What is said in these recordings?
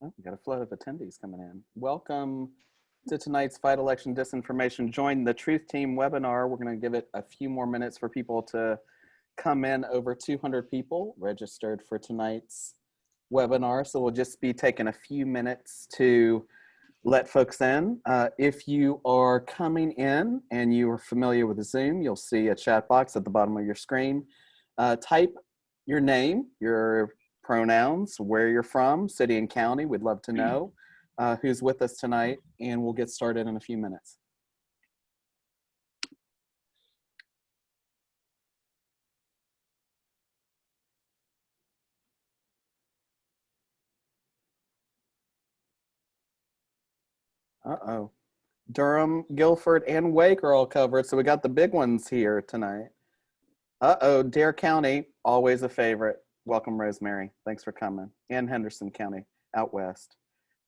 Oh, we got a flood of attendees coming in. Welcome to tonight's Fight Election Disinformation Join the Truth Team webinar. We're going to give it a few more minutes for people to come in. Over 200 people registered for tonight's webinar, so we'll just be taking a few minutes to let folks in. If you are coming in and you are familiar with Zoom, you'll see a chat box at the bottom of your screen. Type your name, your pronouns, where you're from, city and county. We'd love to know who's with us tonight, and we'll get started in a few minutes. Uh-oh. Durham, Guilford, and Wake are all covered, so we got the big ones here tonight. Uh-oh, Dare County, always a favorite. Welcome, Rosemary. Thanks for coming. And Henderson County, out west.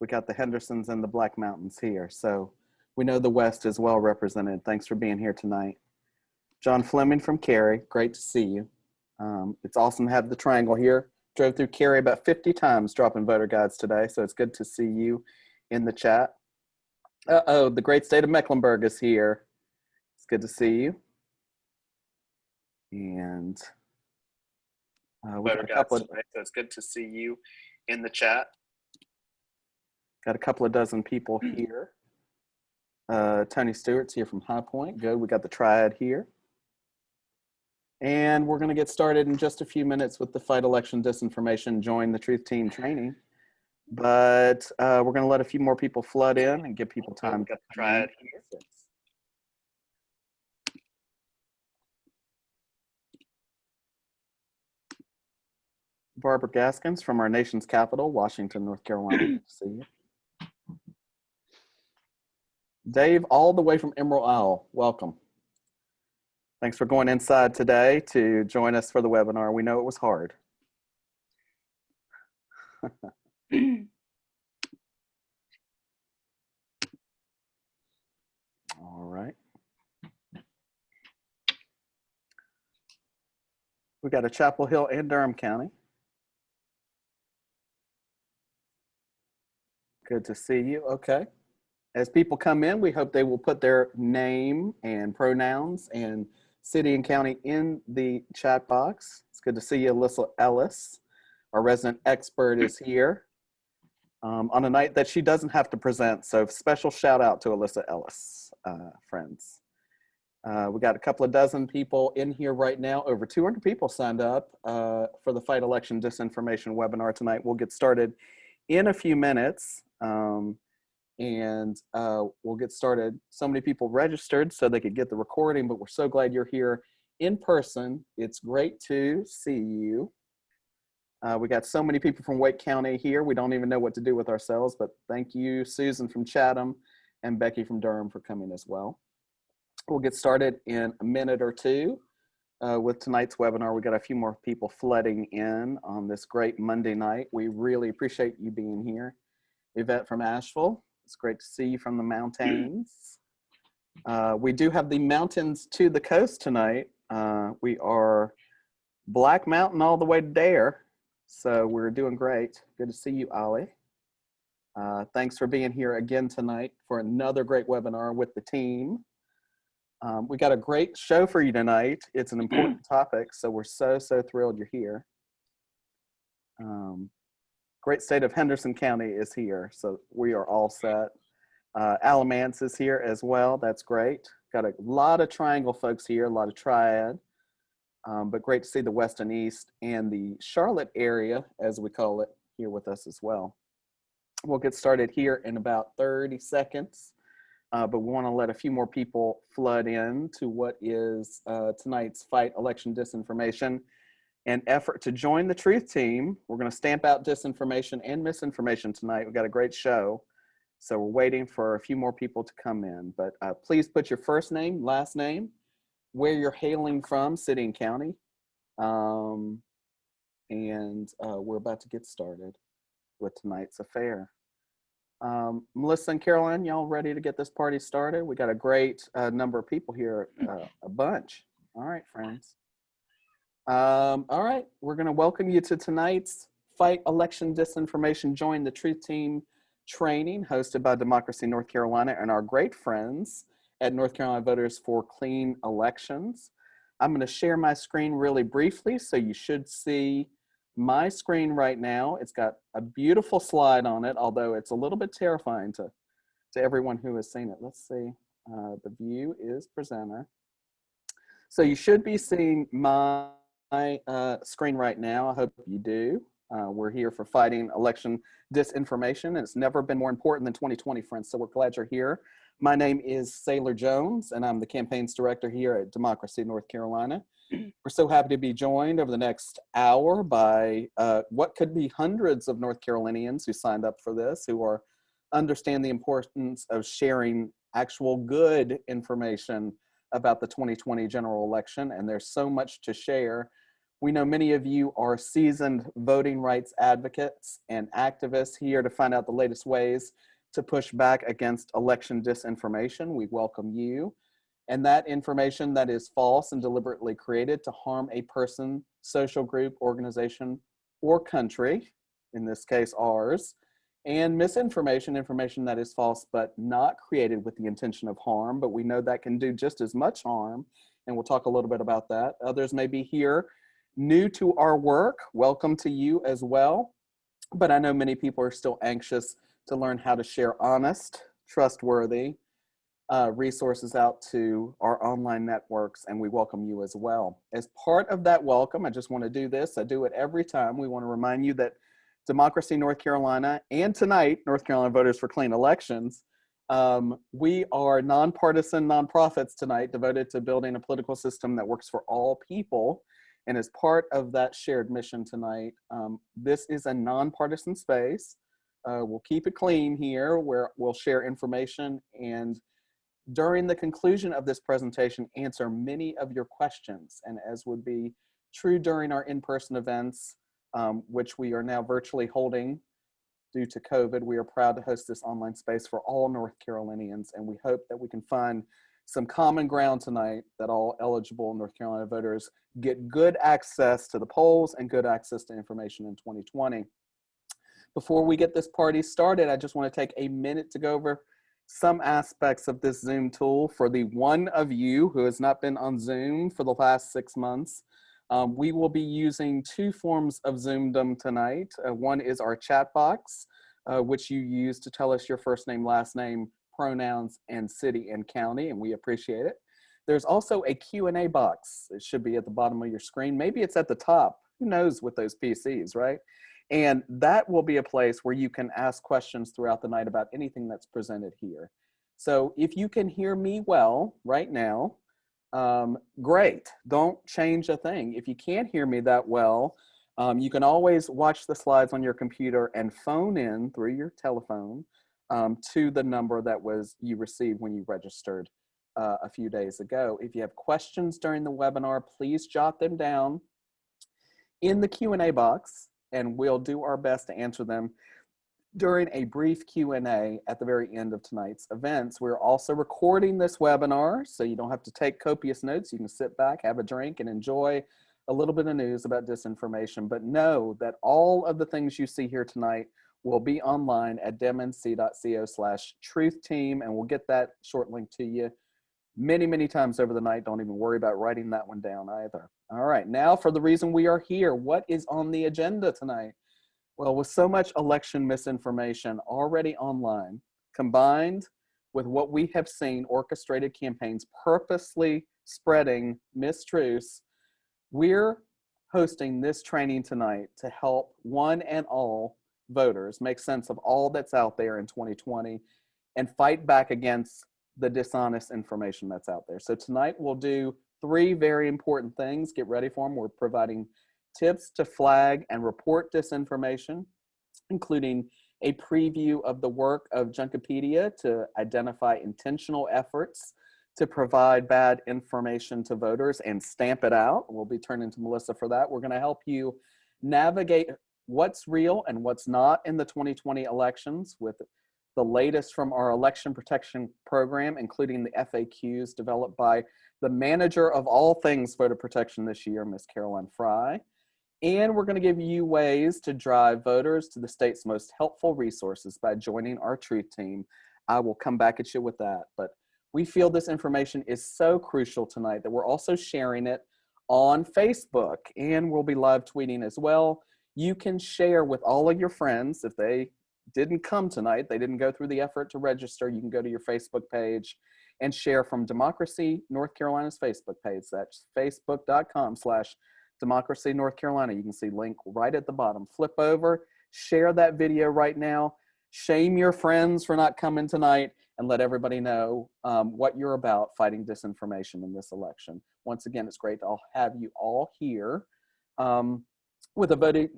We got the Hendersons and the Black Mountains here, so we know the West is well represented. Thanks for being here tonight. John Fleming from Cary, great to see you. It's awesome to have the triangle here. Drove through Cary about 50 times dropping voter guides today, so it's good to see you in the chat. Uh-oh, the great state of Mecklenburg is here. It's good to see you. And we got a couple of, so it's good to see you in the chat. Got a couple of dozen people here. Tony Stewart's here from High Point. Good, we got the triad here. And we're gonna get started in just a few minutes with the Fight Election Disinformation Join the Truth Team training. But we're gonna let a few more people flood in and give people time to try it here. Barbara Gaskins from our nation's capital, Washington, North Carolina. Good to see you. Dave, all the way from Emerald Isle, welcome. Thanks for going inside today to join us for the webinar. We know it was hard. All right. We got a Chapel Hill and Durham County. Good to see you. Okay. As people come in, we hope they will put their name and pronouns and city and county in the chat box. It's good to see you, Alyssa Ellis. Our resident expert is here on a night that she doesn't have to present. So special shout out to Alyssa Ellis, friends. We got a couple of dozen people in here right now. Over 200 people signed up for the Fight Election Disinformation webinar tonight. We'll get started in a few minutes. We'll get started. So many people registered so they could get the recording, but we're so glad you're here in person. It's great to see you. We got so many people from Wake County here. We don't even know what to do with ourselves, but thank you, Susan from Chatham and Becky from Durham for coming as well. We'll get started in a minute or two with tonight's webinar. We got a few more people flooding in on this great Monday night. We really appreciate you being here. Yvette from Asheville, it's great to see you from the mountains. We do have the mountains to the coast tonight. We are Black Mountain all the way to Dare, so we're doing great. Good to see you, Ollie. Thanks for being here again tonight for another great webinar with the team. We got a great show for you tonight. It's an important topic, so we're so thrilled you're here. Great state of Henderson County is here, so we are all set. Alamance is here as well. That's great. Got a lot of triangle folks here, a lot of triad, but great to see the West and East and the Charlotte area, as we call it, here with us as well. We'll get started here in about 30 seconds, but we want to let a few more people flood in to what is tonight's Fight Election Disinformation. An effort to join the Truth Team. We're going to stamp out disinformation and misinformation tonight. We've got a great show. So we're waiting for a few more people to come in. But please put your first name, last name, where you're hailing from, city and county. We're about to get started with tonight's affair. Melissa and Caroline, y'all ready to get this party started? We got a great number of people here, a bunch. All right, friends. All right, we're going to welcome you to tonight's fight election disinformation, join the Truth Team training hosted by Democracy North Carolina and our great friends at North Carolina Voters for Clean Elections. I'm going to share my screen really briefly, so you should see my screen right now. It's got a beautiful slide on it, although it's a little bit terrifying to everyone who has seen it. Let's see. The view is presenter. So you should be seeing my screen right now. I hope you do. We're here for fighting election disinformation, and it's never been more important than 2020, friends, so we're glad you're here. My name is Sailor Jones, and I'm the campaigns director here at Democracy North Carolina. We're so happy to be joined over the next hour by what could be hundreds of North Carolinians who signed up for this, who are understand the importance of sharing actual good information about the 2020 general election, and there's so much to share. We know many of you are seasoned voting rights advocates and activists here to find out the latest ways to push back against election disinformation. We welcome you. And that information that is false and deliberately created to harm a person, social group, organization, or country, in this case ours, and misinformation, information that is false but not created with the intention of harm, but we know that can do just as much harm, and we'll talk a little bit about that. Others may be here new to our work. Welcome to you as well, but I know many people are still anxious to learn how to share honest, trustworthy resources out to our online networks, and we welcome you as well. As part of that welcome, I just want to do this. I do it every time. We want to remind you that Democracy North Carolina and tonight, North Carolina Voters for Clean Elections, we are nonpartisan nonprofits tonight devoted to building a political system that works for all people. And as part of that shared mission tonight, this is a nonpartisan space. We'll keep it clean here, where we'll share information, and during the conclusion of this presentation, answer many of your questions. And as would be true during our in-person events, which we are now virtually holding due to COVID, we are proud to host this online space for all North Carolinians, and we hope that we can find some common ground tonight, that all eligible North Carolina voters get good access to the polls and good access to information in 2020. Before we get this party started, I just want to take a minute to go over some aspects of this Zoom tool. For the one of you who has not been on Zoom for the last 6 months, we will be using two forms of Zoomdom tonight. One is our chat box, which you use to tell us your first name, last name, pronouns, and city and county, and we appreciate it. There's also a Q&A box. It should be at the bottom of your screen. Maybe it's at the top. Who knows with those PCs, right? And that will be a place where you can ask questions throughout the night about anything that's presented here. So if you can hear me well right now, great. Don't change a thing. If you can't hear me that well, you can always watch the slides on your computer and phone in through your telephone to the number that you received when you registered a few days ago. If you have questions during the webinar, please jot them down in the Q&A box, and we'll do our best to answer them during a brief Q&A at the very end of tonight's events. We're also recording this webinar, so you don't have to take copious notes. You can sit back, have a drink, and enjoy a little bit of news about disinformation. But know that all of the things you see here tonight will be online at demnc.co/truth-team, and we'll get that short link to you many, many times over the night. Don't even worry about writing that one down either. All right, now for the reason we are here. What is on the agenda tonight? Well, with so much election misinformation already online, combined with what we have seen, orchestrated campaigns purposely spreading mistruths, we're hosting this training tonight to help one and all voters make sense of all that's out there in 2020 and fight back against the dishonest information that's out there. So tonight we'll do three very important things. Get ready for them. We're providing tips to flag and report disinformation, including a preview of the work of Junkipedia to identify intentional efforts to provide bad information to voters and stamp it out. We'll be turning to Melissa for that. We're going to help you navigate what's real and what's not in the 2020 elections with the latest from our election protection program, including the FAQs developed by the manager of all things voter protection this year, Ms. Frye. And we're going to give you ways to drive voters to the state's most helpful resources by joining our truth team. I will come back at you with that. But we feel this information is so crucial tonight that we're also sharing it on Facebook, and we'll be live tweeting as well. You can share with all of your friends. If they didn't come tonight, they didn't go through the effort to register, you can go to your Facebook page and share from Democracy North Carolina's Facebook page. That's facebook.com/Democracy North Carolina. You can see link right at the bottom. Flip over, share that video right now. Shame your friends for not coming tonight, and let everybody know what you're about fighting disinformation in this election. Once again, it's great to have you all here. With the voting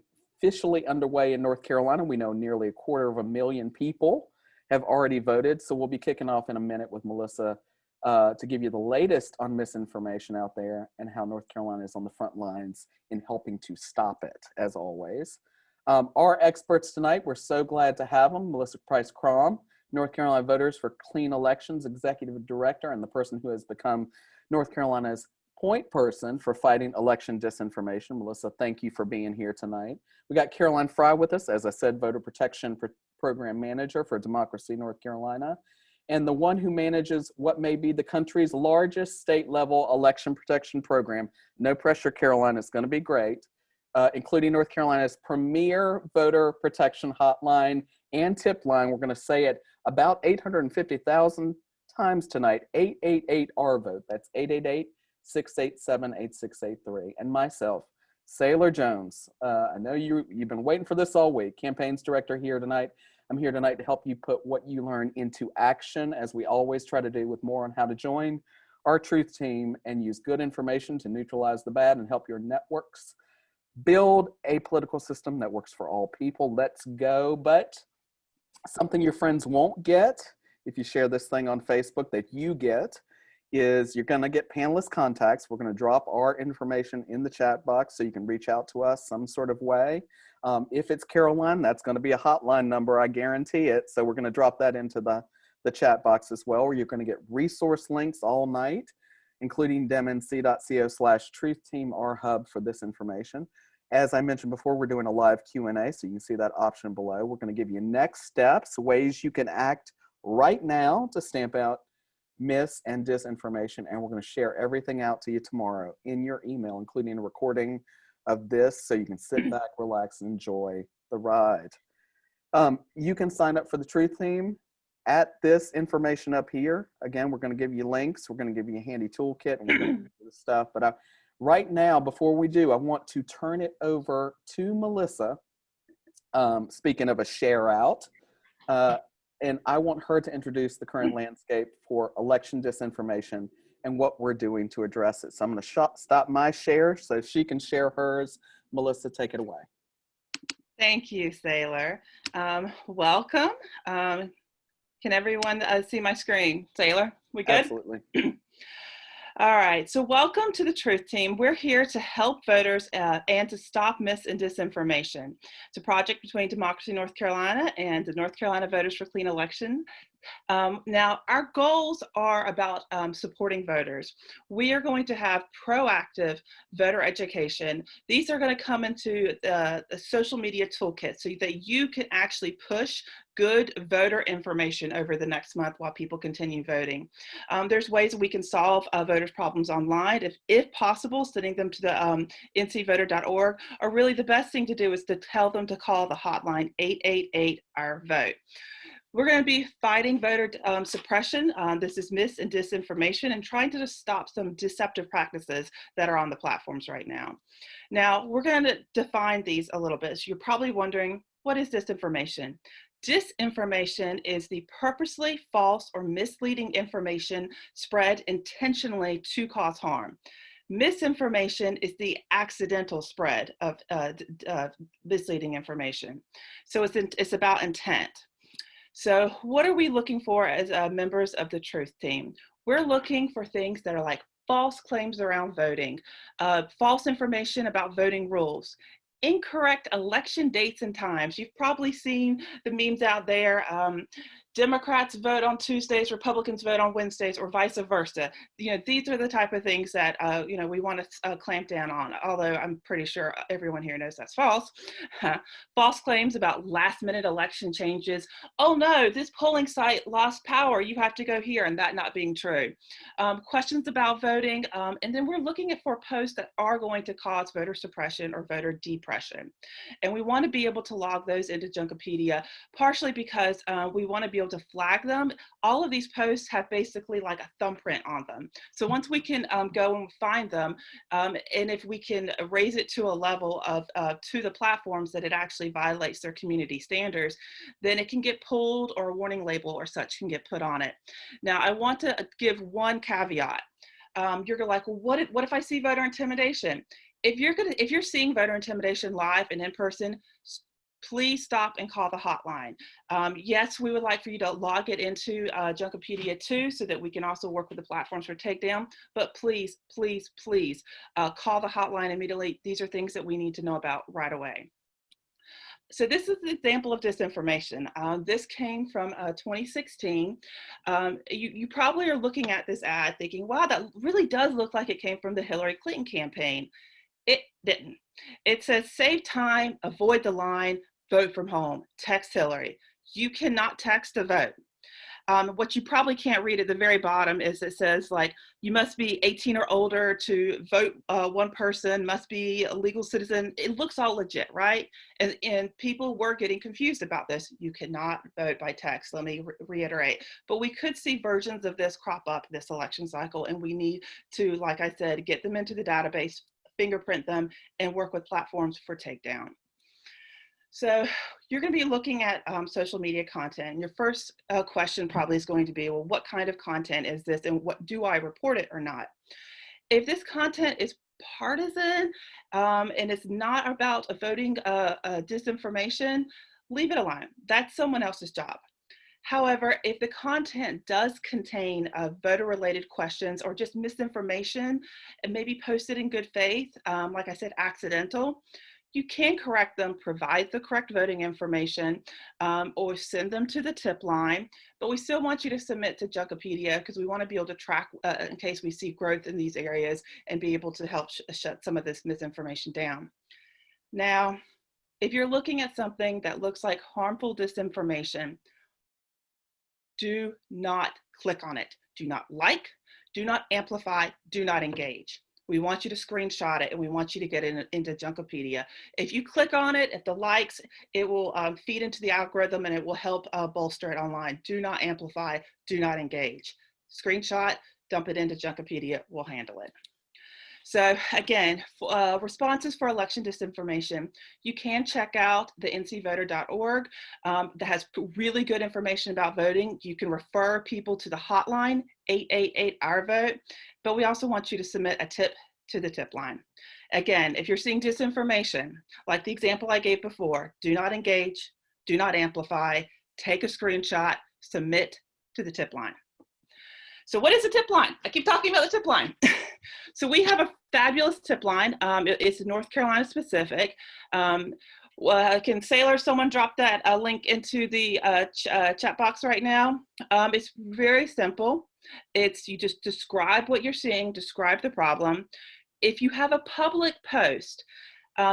officially underway in North Carolina, we know nearly 250,000 people have already voted. So we'll be kicking off in a minute with Melissa to give you the latest on misinformation out there and how North Carolina is on the front lines in helping to stop it, as always. Our experts tonight, we're so glad to have them. Melissa Price-Crom, North Carolina Voters for Clean Elections Executive Director, and the person who has become North Carolina's point person for fighting election disinformation. Melissa, thank you for being here tonight. We got Caroline Frye with us, as I said, Voter Protection Program Manager for Democracy North Carolina, and the one who manages what may be the country's largest state-level election protection program. No pressure, Caroline, it's going to be great, including North Carolina's premier voter protection hotline and tip line. We're going to say it about 850,000 times tonight, 888-R-VOTE. That's 888-687-8683. And myself, Sailor Jones. I know you've been waiting for this all week. Campaigns Director here tonight. I'm here tonight to help you put what you learn into action, as we always try to do, with more on how to join our truth team and use good information to neutralize the bad and help your networks build a political system that works for all people. Let's go. But something your friends won't get if you share this thing on Facebook that you get is you're going to get panelist contacts. We're going to drop our information in the chat box so you can reach out to us some sort of way. If it's Caroline, that's going to be a hotline number, I guarantee it. So we're going to drop that into the chat box as well, where you're going to get resource links all night, including demnc.co/truth-team, our hub for this information. As I mentioned before, we're doing a live Q&A, so you can see that option below. We're going to give you next steps, ways you can act right now to stamp out mis and disinformation, and we're going to share everything out to you tomorrow in your email, including a recording of this, so you can sit back, relax, and enjoy the ride. You can sign up for the Truth Team at this information up here. Again, we're going to give you links. We're going to give you a handy toolkit, and we're going to give you the stuff. But right now, before we do, I want to turn it over to Melissa. Speaking of a share out, and I want her to introduce the current landscape for election disinformation and what we're doing to address it. So I'm going to stop my share so she can share hers. Melissa, take it away. Thank you, Sailor. Welcome. Can everyone see my screen? Sailor, we good? Absolutely. All right, so welcome to the Truth Team. We're here to help voters and to stop mis and disinformation. It's a project between Democracy North Carolina and the North Carolina Voters for Clean Election. Now, our goals are about supporting voters. We are going to have proactive voter education. These are going to come into the social media toolkit so that you can actually push good voter information over the next month while people continue voting. There's ways we can solve voters' problems online, if possible, sending them to the ncvoter.org, or really the best thing to do is to tell them to call the hotline 888-OUR-VOTE. We're going to be fighting voter suppression. This is mis and disinformation, and trying to stop some deceptive practices that are on the platforms right now. Now, we're going to define these a little bit. So you're probably wondering, what is disinformation? Disinformation is the purposely false or misleading information spread intentionally to cause harm. Misinformation is the accidental spread of misleading information. So it's about intent. So what are we looking for as members of the Truth Team? We're looking for things that are like false claims around voting, false information about voting rules, incorrect election dates and times. You've probably seen the memes out there. Democrats vote on Tuesdays, Republicans vote on Wednesdays, or vice versa. These are the type of things that, we want to clamp down on, although I'm pretty sure everyone here knows that's false. False claims about last-minute election changes. Oh no, this polling site lost power, you have to go here, and that not being true. Questions about voting, and then we're looking for posts that are going to cause voter suppression or voter depression. And we want to be able to log those into Junkopedia, partially because we want to be able to flag them. All of these posts have basically like a thumbprint on them. So once we can go and find them, and if we can raise it to a level of to the platforms that it actually violates their community standards, then it can get pulled, or a warning label or such can get put on it. Now, I want to give one caveat. You're like, well, what if I see voter intimidation? If you're seeing voter intimidation live and in person, please stop and call the hotline. Yes, we would like for you to log it into Junkopedia too, so that we can also work with the platforms for takedown, but please, please, please call the hotline immediately. These are things that we need to know about right away. So this is an example of disinformation. This came from 2016. You probably are looking at this ad thinking, wow, that really does look like it came from the Hillary Clinton campaign. It didn't. It says, save time, avoid the line, vote from home, text Hillary. You cannot text to vote. What you probably can't read at the very bottom is it says, like, you must be 18 or older to vote. One person must be a legal citizen. It looks all legit, right? And people were getting confused about this. You cannot vote by text, let me reiterate. But we could see versions of this crop up this election cycle, and we need to, like I said, get them into the database, fingerprint them, and work with platforms for takedown. So you're going to be looking at social media content. Your first question probably is going to be, well, what kind of content is this, and what do I report it or not? If this content is partisan and it's not about voting disinformation, leave it alone. That's someone else's job. However, if the content does contain voter-related questions or just misinformation, and maybe posted in good faith, like I said, accidental, you can correct them, provide the correct voting information, or send them to the tip line. But we still want you to submit to Junkopedia, because we want to be able to track in case we see growth in these areas and be able to help shut some of this misinformation down. Now, if you're looking at something that looks like harmful disinformation, do not click on it. Do not like, do not amplify, do not engage. We want you to screenshot it, and we want you to get it into Junkopedia. If you click on it, if the likes, it will feed into the algorithm, and it will help bolster it online. Do not amplify, do not engage. Screenshot, dump it into Junkopedia, we'll handle it. So again, responses for election disinformation, you can check out the ncvoter.org that has really good information about voting. You can refer people to the hotline, 888-OUR-VOTE, but we also want you to submit a tip to the tip line. Again, if you're seeing disinformation, like the example I gave before, do not engage, do not amplify, take a screenshot, submit to the tip line. So what is a tip line? I keep talking about the tip line. So we have a fabulous tip line. It's North Carolina specific. Can Sailor, someone drop that link into the chat box right now? It's very simple. It's, you just describe what you're seeing, describe the problem. If you have a public post,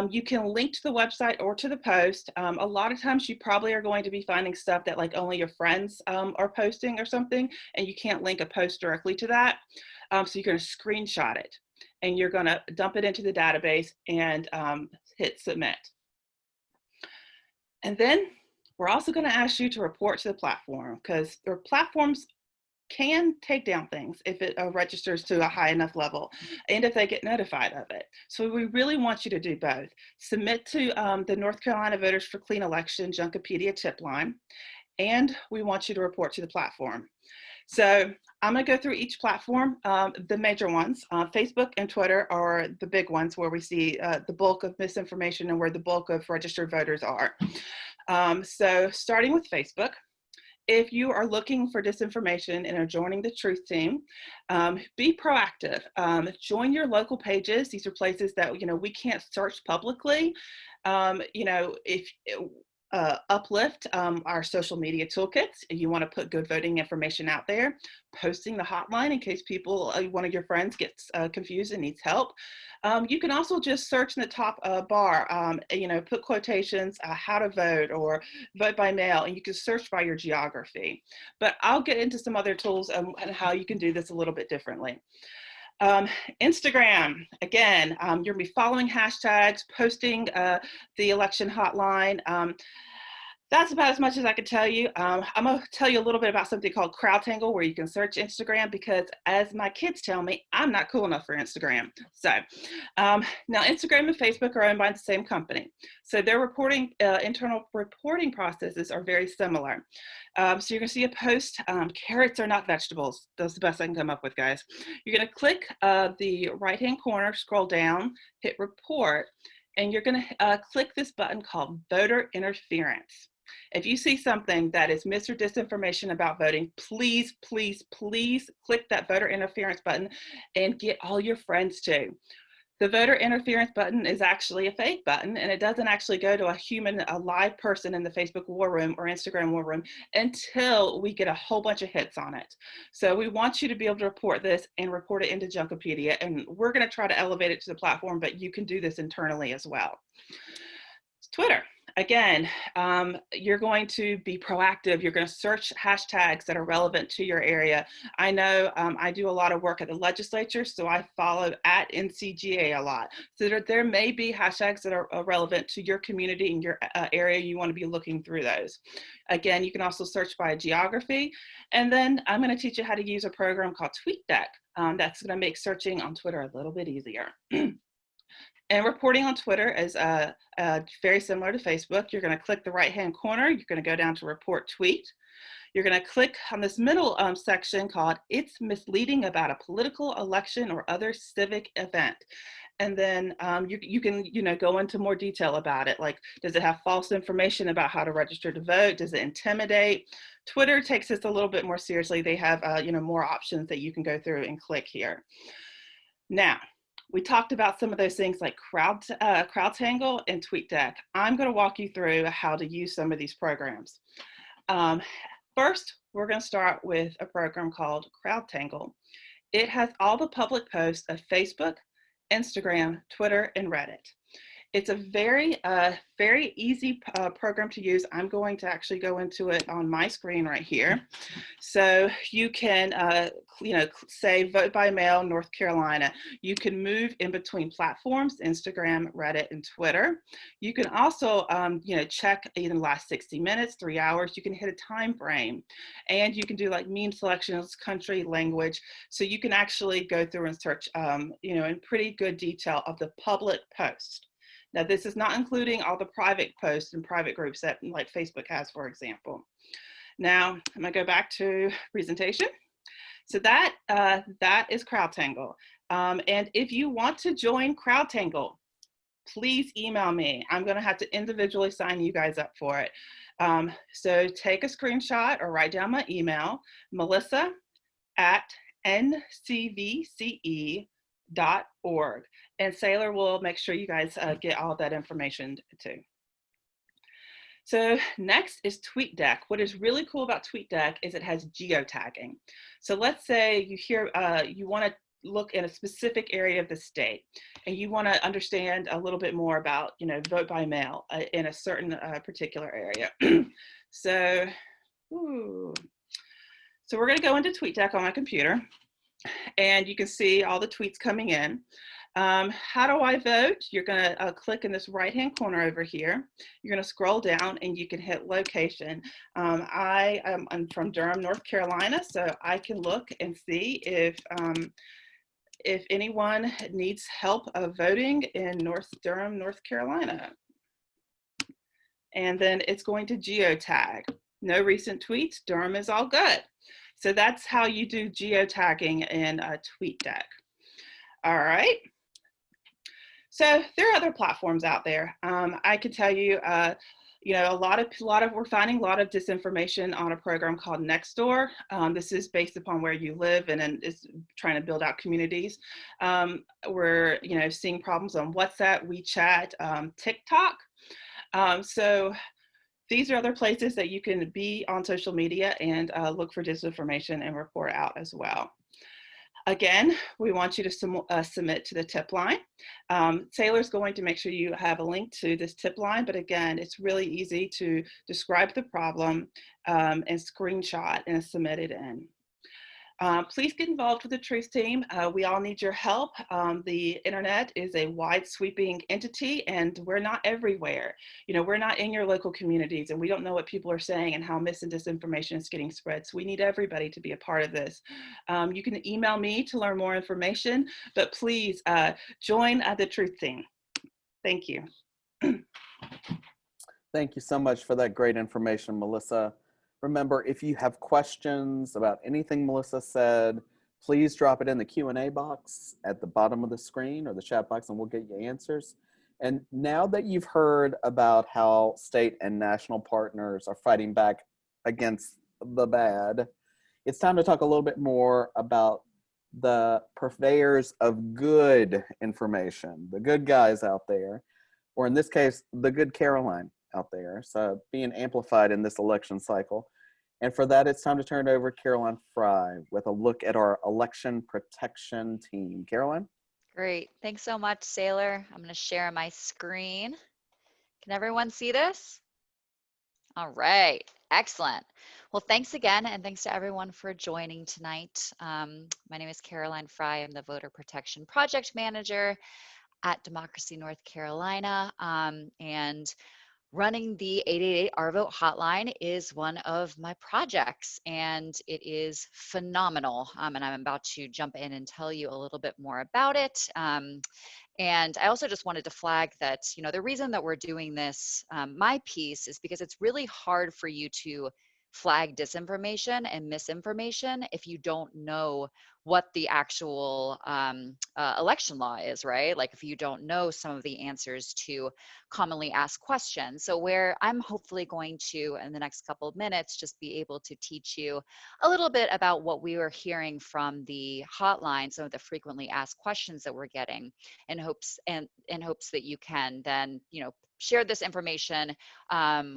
you can link to the website or to the post. A lot of times you probably are going to be finding stuff that like only your friends are posting or something, and you can't link a post directly to that. So you're going to screenshot it, and you're going to dump it into the database and hit submit. And then we're also going to ask you to report to the platform, because their platforms can take down things if it registers to a high enough level, and if they get notified of it. So we really want you to do both. Submit to the North Carolina Voters for Clean Election Junkopedia tip line, and we want you to report to the platform. So I'm going to go through each platform. The major ones, Facebook and Twitter are the big ones where we see the bulk of misinformation and where the bulk of registered voters are. So starting with Facebook, if you are looking for disinformation and are joining the Truth Team, be proactive. Join your local pages. These are places that, we can't search publicly. uplift our social media toolkits. You want to put good voting information out there, posting the hotline in case people, one of your friends gets confused and needs help. You can also just search in the top bar, put quotations, how to vote or vote by mail, and you can search by your geography. But I'll get into some other tools and how you can do this a little bit differently. Instagram, again, you're gonna be following hashtags, posting the election hotline. That's about as much as I can tell you. I'm gonna tell you a little bit about something called CrowdTangle, where you can search Instagram, because as my kids tell me, I'm not cool enough for Instagram. So now Instagram and Facebook are owned by the same company. So their internal reporting processes are very similar. So you're gonna see a post, carrots are not vegetables. That's the best I can come up with, guys. You're gonna click the right-hand corner, scroll down, hit report, and you're gonna click this button called voter interference. If you see something that is mis or disinformation about voting, please, please, please click that voter interference button and get all your friends to. The voter interference button is actually a fake button, and it doesn't actually go to a live person in the Facebook war room or Instagram war room until we get a whole bunch of hits on it. So we want you to be able to report this and report it into Junkopedia, and we're going to try to elevate it to the platform, but you can do this internally as well. Twitter. Again, you're going to be proactive. You're going to search hashtags that are relevant to your area. I know I do a lot of work at the legislature, so I follow at NCGA a lot. So there may be hashtags that are relevant to your community and your area. You want to be looking through those. Again, you can also search by geography. And then I'm going to teach you how to use a program called Tweetdeck. That's going to make searching on Twitter a little bit easier. And reporting on Twitter is very similar to Facebook. You're going to click the right-hand corner. You're going to go down to report tweet. You're going to click on this middle section called "It's misleading about a political election or other civic event." And then you can go into more detail about it. Like, does it have false information about how to register to vote? Does it intimidate? Twitter takes this a little bit more seriously. They have more options that you can go through and click here. Now, we talked about some of those things like CrowdTangle and Tweetdeck. I'm going to walk you through how to use some of these programs. First, we're going to start with a program called CrowdTangle. It has all the public posts of Facebook, Instagram, Twitter, and Reddit. It's a very, very easy program to use. I'm going to actually go into it on my screen right here. So you can, say vote by mail, North Carolina. You can move in between platforms, Instagram, Reddit, and Twitter. You can also, check in the last 60 minutes, 3 hours. You can hit a time frame, and you can do like meme selections, country, language. So you can actually go through and search, in pretty good detail of the public post. Now, this is not including all the private posts and private groups that like Facebook has, for example. Now, I'm gonna go back to presentation. So that is CrowdTangle. And if you want to join CrowdTangle, please email me. I'm gonna have to individually sign you guys up for it. So take a screenshot or write down my email, melissa@ncvce.org. And Sailor will make sure you guys get all of that information too. So next is Tweetdeck. What is really cool about Tweetdeck is it has geotagging. So let's say you want to look in a specific area of the state, and you want to understand a little bit more about, vote by mail in a certain particular area. So we're going to go into Tweetdeck on my computer, and you can see all the tweets coming in. How do I vote? You're going to click in this right-hand corner over here. You're going to scroll down and you can hit location. I'm from Durham, North Carolina, so I can look and see if anyone needs help of voting in Durham, North Carolina. And then it's going to geotag. No recent tweets, Durham is all good. So that's how you do geotagging in Tweetdeck. All right. So there are other platforms out there. I could tell you, we're finding a lot of disinformation on a program called Nextdoor. This is based upon where you live, and it's trying to build out communities. We're seeing problems on WhatsApp, WeChat, TikTok. So These are other places that you can be on social media and look for disinformation and report out as well. Again, we want you to submit to the tip line. Sailor's going to make sure you have a link to this tip line, but again, it's really easy to describe the problem and screenshot and submit it in. Please get involved with the Truth Team. We all need your help. The internet is a wide sweeping entity and we're not everywhere. You know, we're not in your local communities and we don't know what people are saying and how mis and disinformation is getting spread. So we need everybody to be a part of this. You can email me to learn more information, but please join the Truth Team. Thank you. Thank you so much for that great information, Melissa. Remember, if you have questions about anything Melissa said, please drop it in the Q&A box at the bottom of the screen or the chat box and we'll get you answers. And now that you've heard about how state and national partners are fighting back against the bad, it's time to talk a little bit more about the purveyors of good information, the good guys out there, or in this case, the good Caroline out there, so being amplified in this election cycle. And for that, it's time to turn it over to Caroline Frye with a look at our election protection team. Caroline? Great. Thanks so much, Sailor. I'm going to share my screen. Can everyone see this? All right. Excellent. Well, thanks again, and thanks to everyone for joining tonight. My name is Caroline Frye. I'm the Voter Protection Project Manager at Democracy North Carolina, and running the 888 Our Vote hotline is one of my projects, and it is phenomenal. And I'm about to jump in and tell you a little bit more about it. And I also just wanted to flag that, you know, the reason that we're doing this, my piece, is because it's really hard for you to flag disinformation and misinformation if you don't know what the actual election law is, right? Like if you don't know some of the answers to commonly asked questions. So where I'm hopefully going to, in the next couple of minutes, just be able to teach you a little bit about what we were hearing from the hotline, some of the frequently asked questions that we're getting, in hopes that you can then, you know, share this information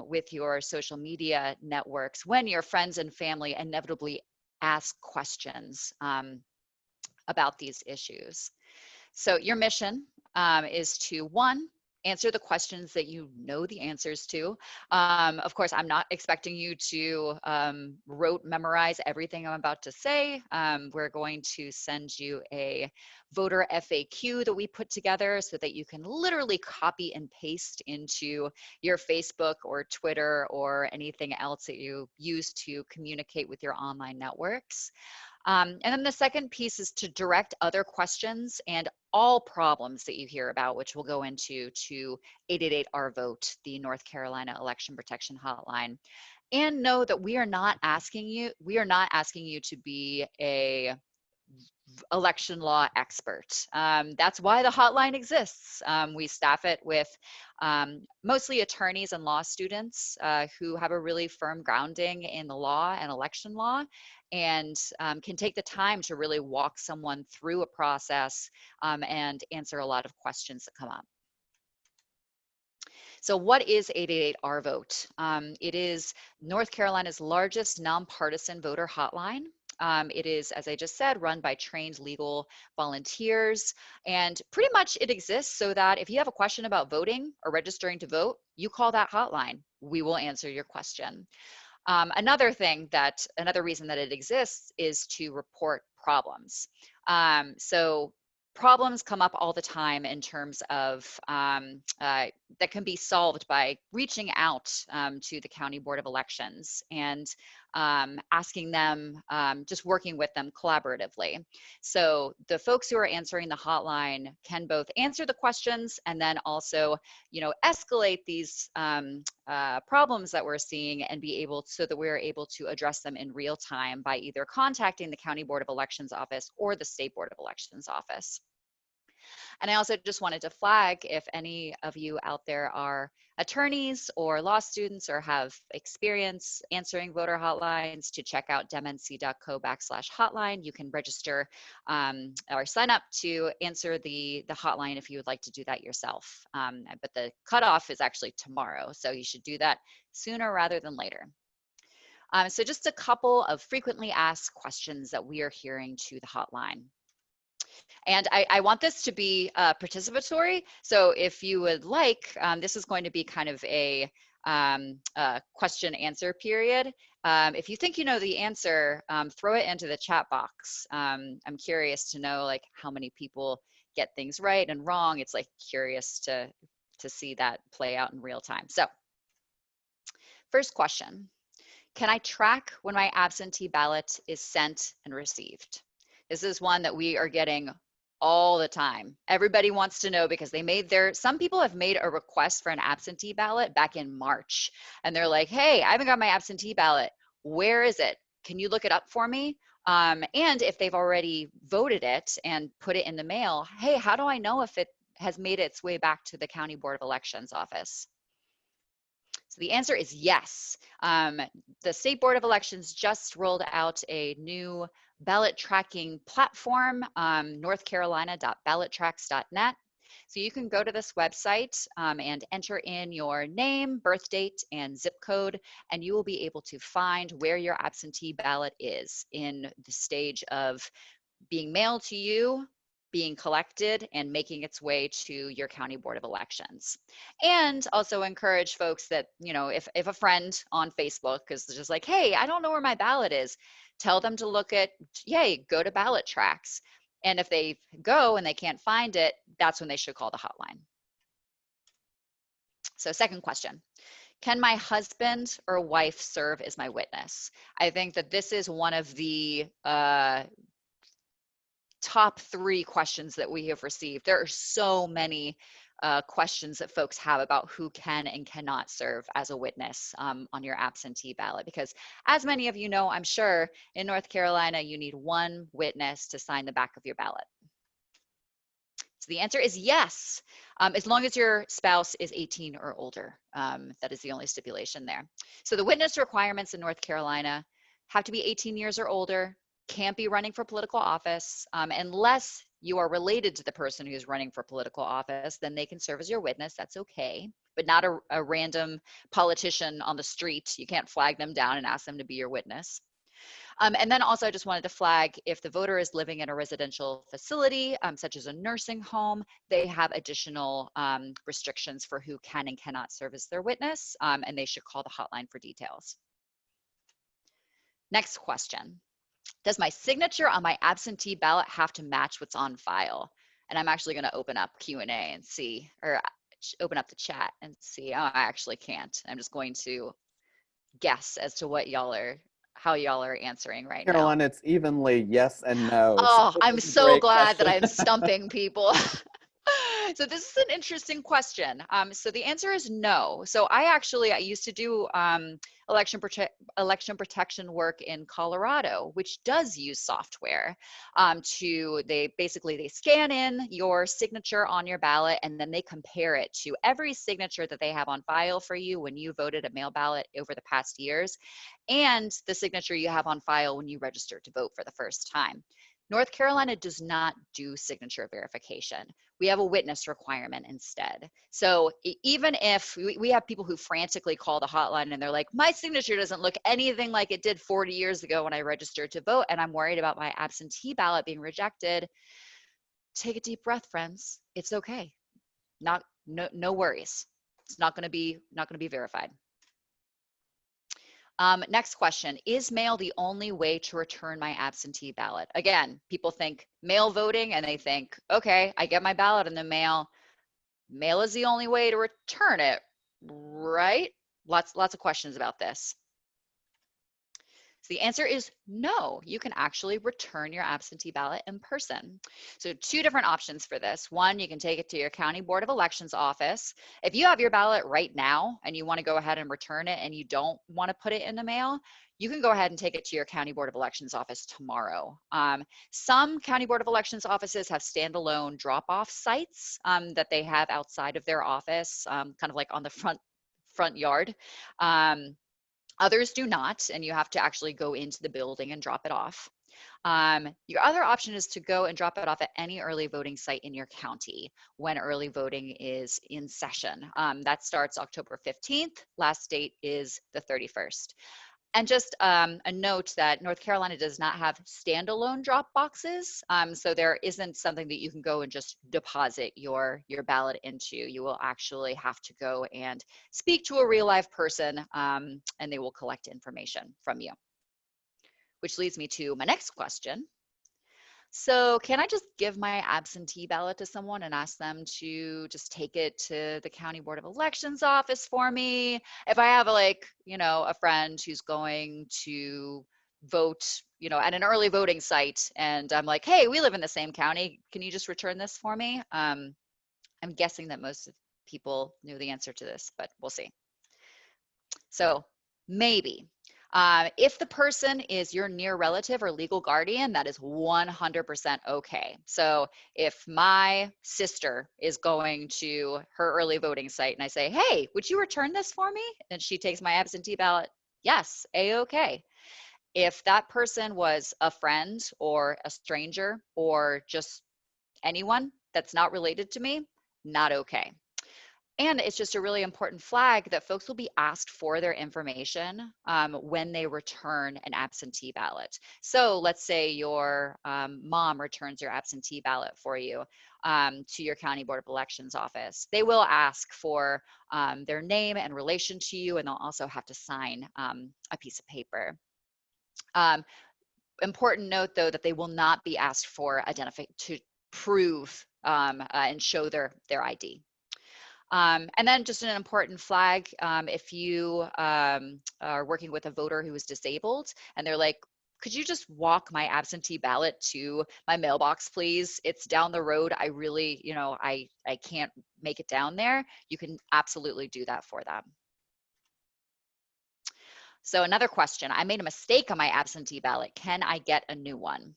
with your social media networks when your friends and family inevitably ask questions about these issues. So your mission is to, one, answer the questions that you know the answers to. Of course, I'm not expecting you to rote memorize everything I'm about to say. We're going to send you a voter FAQ that we put together so that you can literally copy and paste into your Facebook or Twitter or anything else that you use to communicate with your online networks. And then the second piece is to direct other questions and all problems that you hear about, which we'll go into, to 888 Our Vote, the North Carolina Election Protection Hotline. And know that we are not asking you to be a election law expert. That's why the hotline exists. We staff it with mostly attorneys and law students who have a really firm grounding in the law and election law, and can take the time to really walk someone through a process and answer a lot of questions that come up. So what is 888 Our Vote? It is North Carolina's largest nonpartisan voter hotline. It is, as I just said, run by trained legal volunteers, and pretty much it exists so that if you have a question about voting or registering to vote, you call that hotline. We will answer your question. Another reason that it exists is to report problems. So problems come up all the time in terms of that can be solved by reaching out to the County Board of Elections and asking them, just working with them collaboratively. So the folks who are answering the hotline can both answer the questions and then also, you know, escalate these problems that we're seeing and be able, so that we're able to address them in real time by either contacting the County Board of Elections office or the State Board of Elections office. And I also just wanted to flag, if any of you out there are attorneys or law students or have experience answering voter hotlines, to check out demnc.co/hotline. You can register or sign up to answer the hotline if you would like to do that yourself. But the cutoff is actually tomorrow, so you should do that sooner rather than later. So just a couple of frequently asked questions that we are hearing to the hotline. And I want this to be participatory. So if you would like, this is going to be kind of a question answer period. If you think you know the answer, throw it into the chat box. I'm curious to know like how many people get things right and wrong. It's like curious to see that play out in real time. So first question, can I track when my absentee ballot is sent and received? This is one that we are getting all the time. Everybody wants to know because they made some people have made a request for an absentee ballot back in March. And they're like, hey, I haven't got my absentee ballot. Where is it? Can you look it up for me? And if they've already voted it and put it in the mail, hey, how do I know if it has made its way back to the County Board of Elections office? So the answer is yes. The State Board of Elections just rolled out a new ballot tracking platform, northcarolina.ballottracks.net. So you can go to this website and enter in your name, birth date, and zip code, and you will be able to find where your absentee ballot is in the stage of being mailed to you, being collected, and making its way to your County Board of Elections. And also encourage folks that, you know, if a friend on Facebook is just like, hey, I don't know where my ballot is, tell them to look at, yay, go to Ballot Tracks. And if they go and they can't find it, that's when they should call the hotline. So second question, can my husband or wife serve as my witness? I think that this is one of the top 3 questions that we have received. There are so many questions that folks have about who can and cannot serve as a witness on your absentee ballot, because as many of you know, I'm sure in North Carolina, you need 1 witness to sign the back of your ballot. So the answer is yes, as long as your spouse is 18 or older. That is the only stipulation there. So the witness requirements in North Carolina have to be 18 years or older, can't be running for political office, unless you are related to the person who's running for political office, then they can serve as your witness, that's okay, but not a random politician on the street. You can't flag them down and ask them to be your witness. And then also I just wanted to flag, if the voter is living in a residential facility, such as a nursing home, they have additional restrictions for who can and cannot serve as their witness, and they should call the hotline for details. Next question. Does my signature on my absentee ballot have to match what's on file? And I'm actually going to open up Q&A and see, or open up the chat and see. Oh, I actually can't. I'm just going to guess as to what how y'all are answering right now. Carolina, it's evenly yes and no. Oh, So I'm this is a so great glad that question. I'm stumping people. So this is an interesting question. So the answer is no. So I used to do election protection work in Colorado, which does use software they scan in your signature on your ballot, and then they compare it to every signature that they have on file for you when you voted a mail ballot over the past years, and the signature you have on file when you registered to vote for the first time. North Carolina does not do signature verification. We have a witness requirement instead. So even if we have people who frantically call the hotline and they're like, my signature doesn't look anything like it did 40 years ago when I registered to vote, and I'm worried about my absentee ballot being rejected. Take a deep breath, friends. It's okay. No worries. It's not going to be verified. Next question, is mail the only way to return my absentee ballot? Again, people think mail voting and they think, okay, I get my ballot in the mail. Mail is the only way to return it, right? Lots of questions about this. So the answer is no, you can actually return your absentee ballot in person. So two different options for this. One, you can take it to your county board of elections office. If you have your ballot right now and you want to go ahead and return it and you don't want to put it in the mail, you can go ahead and take it to your county board of elections office tomorrow. Some county board of elections offices have standalone drop-off sites that they have outside of their office, kind of like on the front yard. Others do not, and you have to actually go into the building and drop it off. Your other option is to go and drop it off at any early voting site in your county when early voting is in session. That starts October 15th. Last date is the 31st. And just a note that North Carolina does not have standalone drop boxes. So there isn't something that you can go and just deposit your ballot into. You will actually have to go and speak to a real live person and they will collect information from you. Which leads me to my next question. So can I just give my absentee ballot to someone and ask them to just take it to the county board of elections office for me? If I have a friend who's going to vote, at an early voting site and I'm like, hey, we live in the same county. Can you just return this for me? I'm guessing that most of people knew the answer to this, but we'll see. So maybe. If the person is your near relative or legal guardian, that is 100% okay. So if my sister is going to her early voting site and I say, hey, would you return this for me? And she takes my absentee ballot, yes, a-okay. If that person was a friend or a stranger or just anyone that's not related to me, not okay. And it's just a really important flag that folks will be asked for their information when they return an absentee ballot. So let's say your mom returns your absentee ballot for you to your county board of elections office. They will ask for their name and relation to you, and they'll also have to sign a piece of paper. Important note, though, that they will not be asked for to prove and show their ID. And then just an important flag, if you are working with a voter who is disabled and they're like, could you just walk my absentee ballot to my mailbox, please? It's down the road. I really, I can't make it down there. You can absolutely do that for them. So another question, I made a mistake on my absentee ballot. Can I get a new one?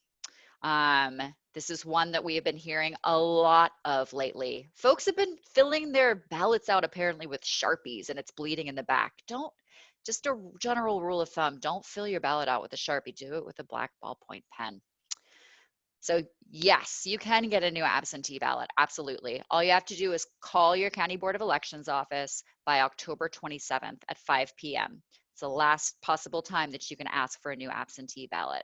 This is one that we have been hearing a lot of lately. Folks have been filling their ballots out apparently with Sharpies and it's bleeding in the back. Just a general rule of thumb, don't fill your ballot out with a Sharpie, do it with a black ballpoint pen. So yes, you can get a new absentee ballot, absolutely. All you have to do is call your county board of elections office by October 27th at 5 p.m. It's the last possible time that you can ask for a new absentee ballot.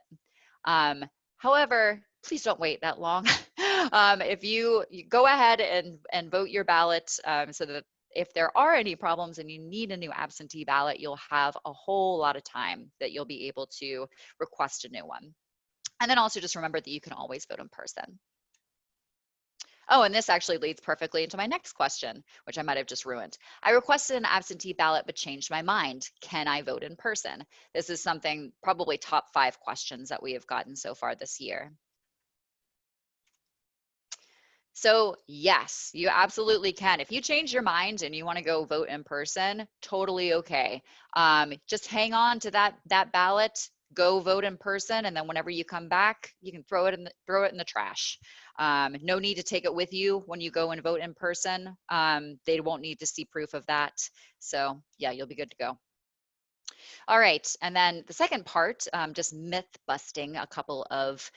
However, please don't wait that long. If you go ahead and vote your ballot so that if there are any problems and you need a new absentee ballot, you'll have a whole lot of time that you'll be able to request a new one. And then also just remember that you can always vote in person. Oh, and this actually leads perfectly into my next question, which I might have just ruined. I requested an absentee ballot, but changed my mind. Can I vote in person? This is something, probably top 5 questions that we have gotten so far this year. So yes, you absolutely can. If you change your mind and you want to go vote in person, totally okay. Just hang on to that ballot, go vote in person, and then whenever you come back, you can throw it in the trash. No need to take it with you when you go and vote in person. They won't need to see proof of that. So yeah, you'll be good to go. All right, and then the second part, just myth busting a couple of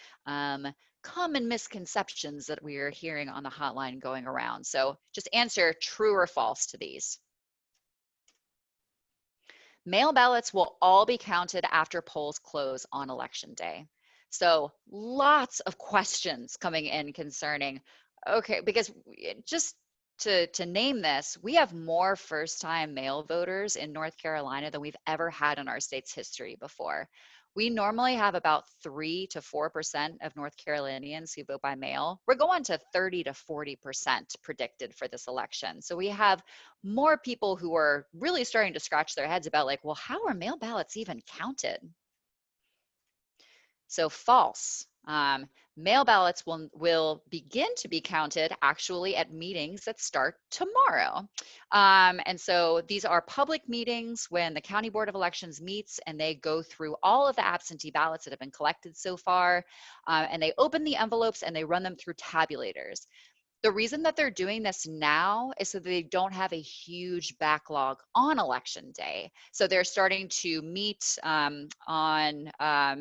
common misconceptions that we are hearing on the hotline going around. So just answer true or false to these. Mail ballots will all be counted after polls close on election day. So lots of questions coming in concerning, okay, because just to name this, we have more first-time mail voters in North Carolina than we've ever had in our state's history before. We normally have about 3 to 4% of North Carolinians who vote by mail. We're going to 30 to 40% predicted for this election. So we have more people who are really starting to scratch their heads about like, well, how are mail ballots even counted? So false. Mail ballots will begin to be counted actually at meetings that start tomorrow. And so these are public meetings when the County Board of Elections meets and they go through all of the absentee ballots that have been collected so far, and they open the envelopes and they run them through tabulators. The reason that they're doing this now is so they don't have a huge backlog on election day. So they're starting to meet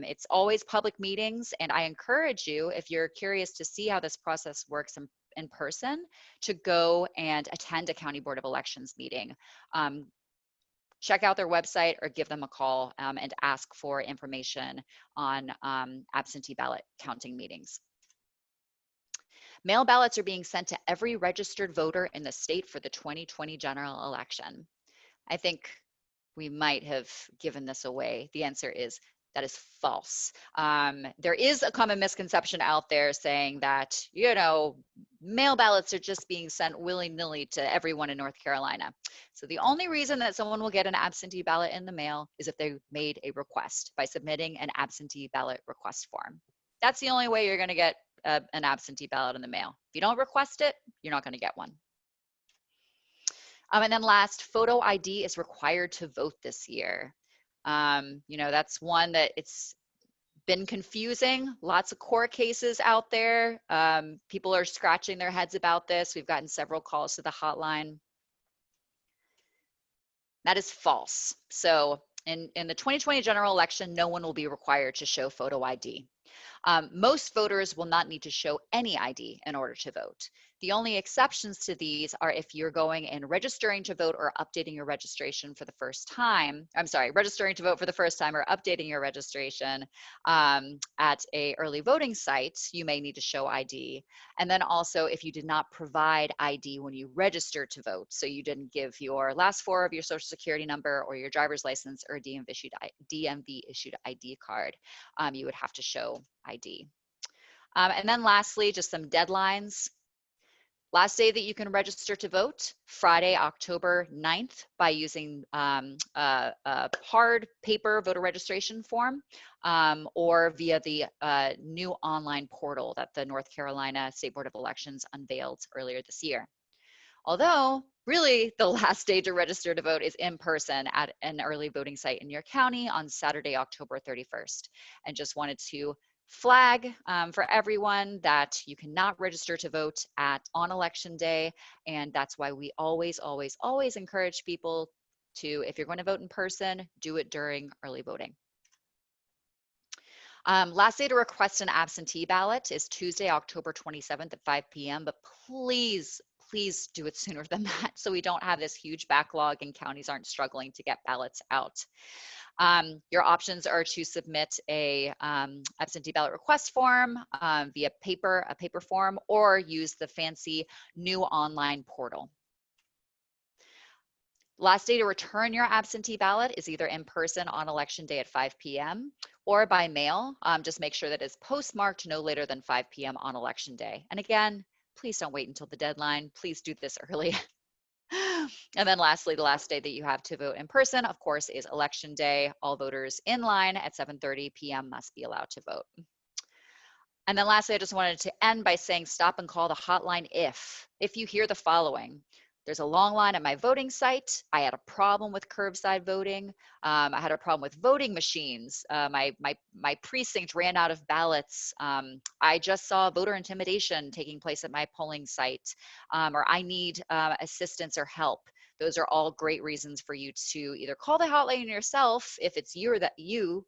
it's always public meetings. And I encourage you, if you're curious to see how this process works in person, to go and attend a County Board of Elections meeting. Check out their website or give them a call and ask for information on absentee ballot counting meetings. Mail ballots are being sent to every registered voter in the state for the 2020 general election. I think we might have given this away. The answer is that is false. There is a common misconception out there saying that, you know, mail ballots are just being sent willy-nilly to everyone in North Carolina. So the only reason that someone will get an absentee ballot in the mail is if they made a request by submitting an absentee ballot request form. That's the only way you're going to get an absentee ballot in the mail. If you don't request it, you're not going to get one. And then last, photo ID is required to vote this year. You know, that's one that it's been confusing. Lots of court cases out there. People are scratching their heads about this. We've gotten several calls to the hotline. That is false. So in the 2020 general election, no one will be required to show photo ID. Most voters will not need to show any ID in order to vote. The only exceptions to these are if you're going and registering to vote or updating your registration for the first time. I'm sorry, registering to vote for the first time or updating your registration at a early voting site, you may need to show ID. And then also if you did not provide ID when you registered to vote, so you didn't give your last four of your social security number or your driver's license or DMV issued ID card, you would have to show ID. And then lastly, just some deadlines. Last day that you can register to vote, Friday, October 9th, by using a hard paper voter registration form or via the new online portal that the North Carolina State Board of Elections unveiled earlier this year. Although, really, the last day to register to vote is in person at an early voting site in your county on Saturday, October 31st. And just wanted to flag for everyone that you cannot register to vote on election day. And that's why we always, always, always encourage people to, if you're going to vote in person, do it during early voting. Last day to request an absentee ballot is Tuesday, October 27th at 5 p.m. But please do it sooner than that so we don't have this huge backlog and counties aren't struggling to get ballots out. Your options are to submit a absentee ballot request form via a paper form, or use the fancy new online portal. Last day to return your absentee ballot is either in person on election day at 5 p.m. or by mail. Just make sure that it's postmarked no later than 5 p.m. on election day. And again, please don't wait until the deadline. Please do this early. And then lastly, the last day that you have to vote in person, of course, is election day. All voters in line at 7:30 p.m. must be allowed to vote. And then lastly, I just wanted to end by saying stop and call the hotline if you hear the following. There's a long line at my voting site. I had a problem with curbside voting. I had a problem with voting machines. My precinct ran out of ballots. I just saw voter intimidation taking place at my polling site, or I need assistance or help. Those are all great reasons for you to either call the hotline yourself if it's you,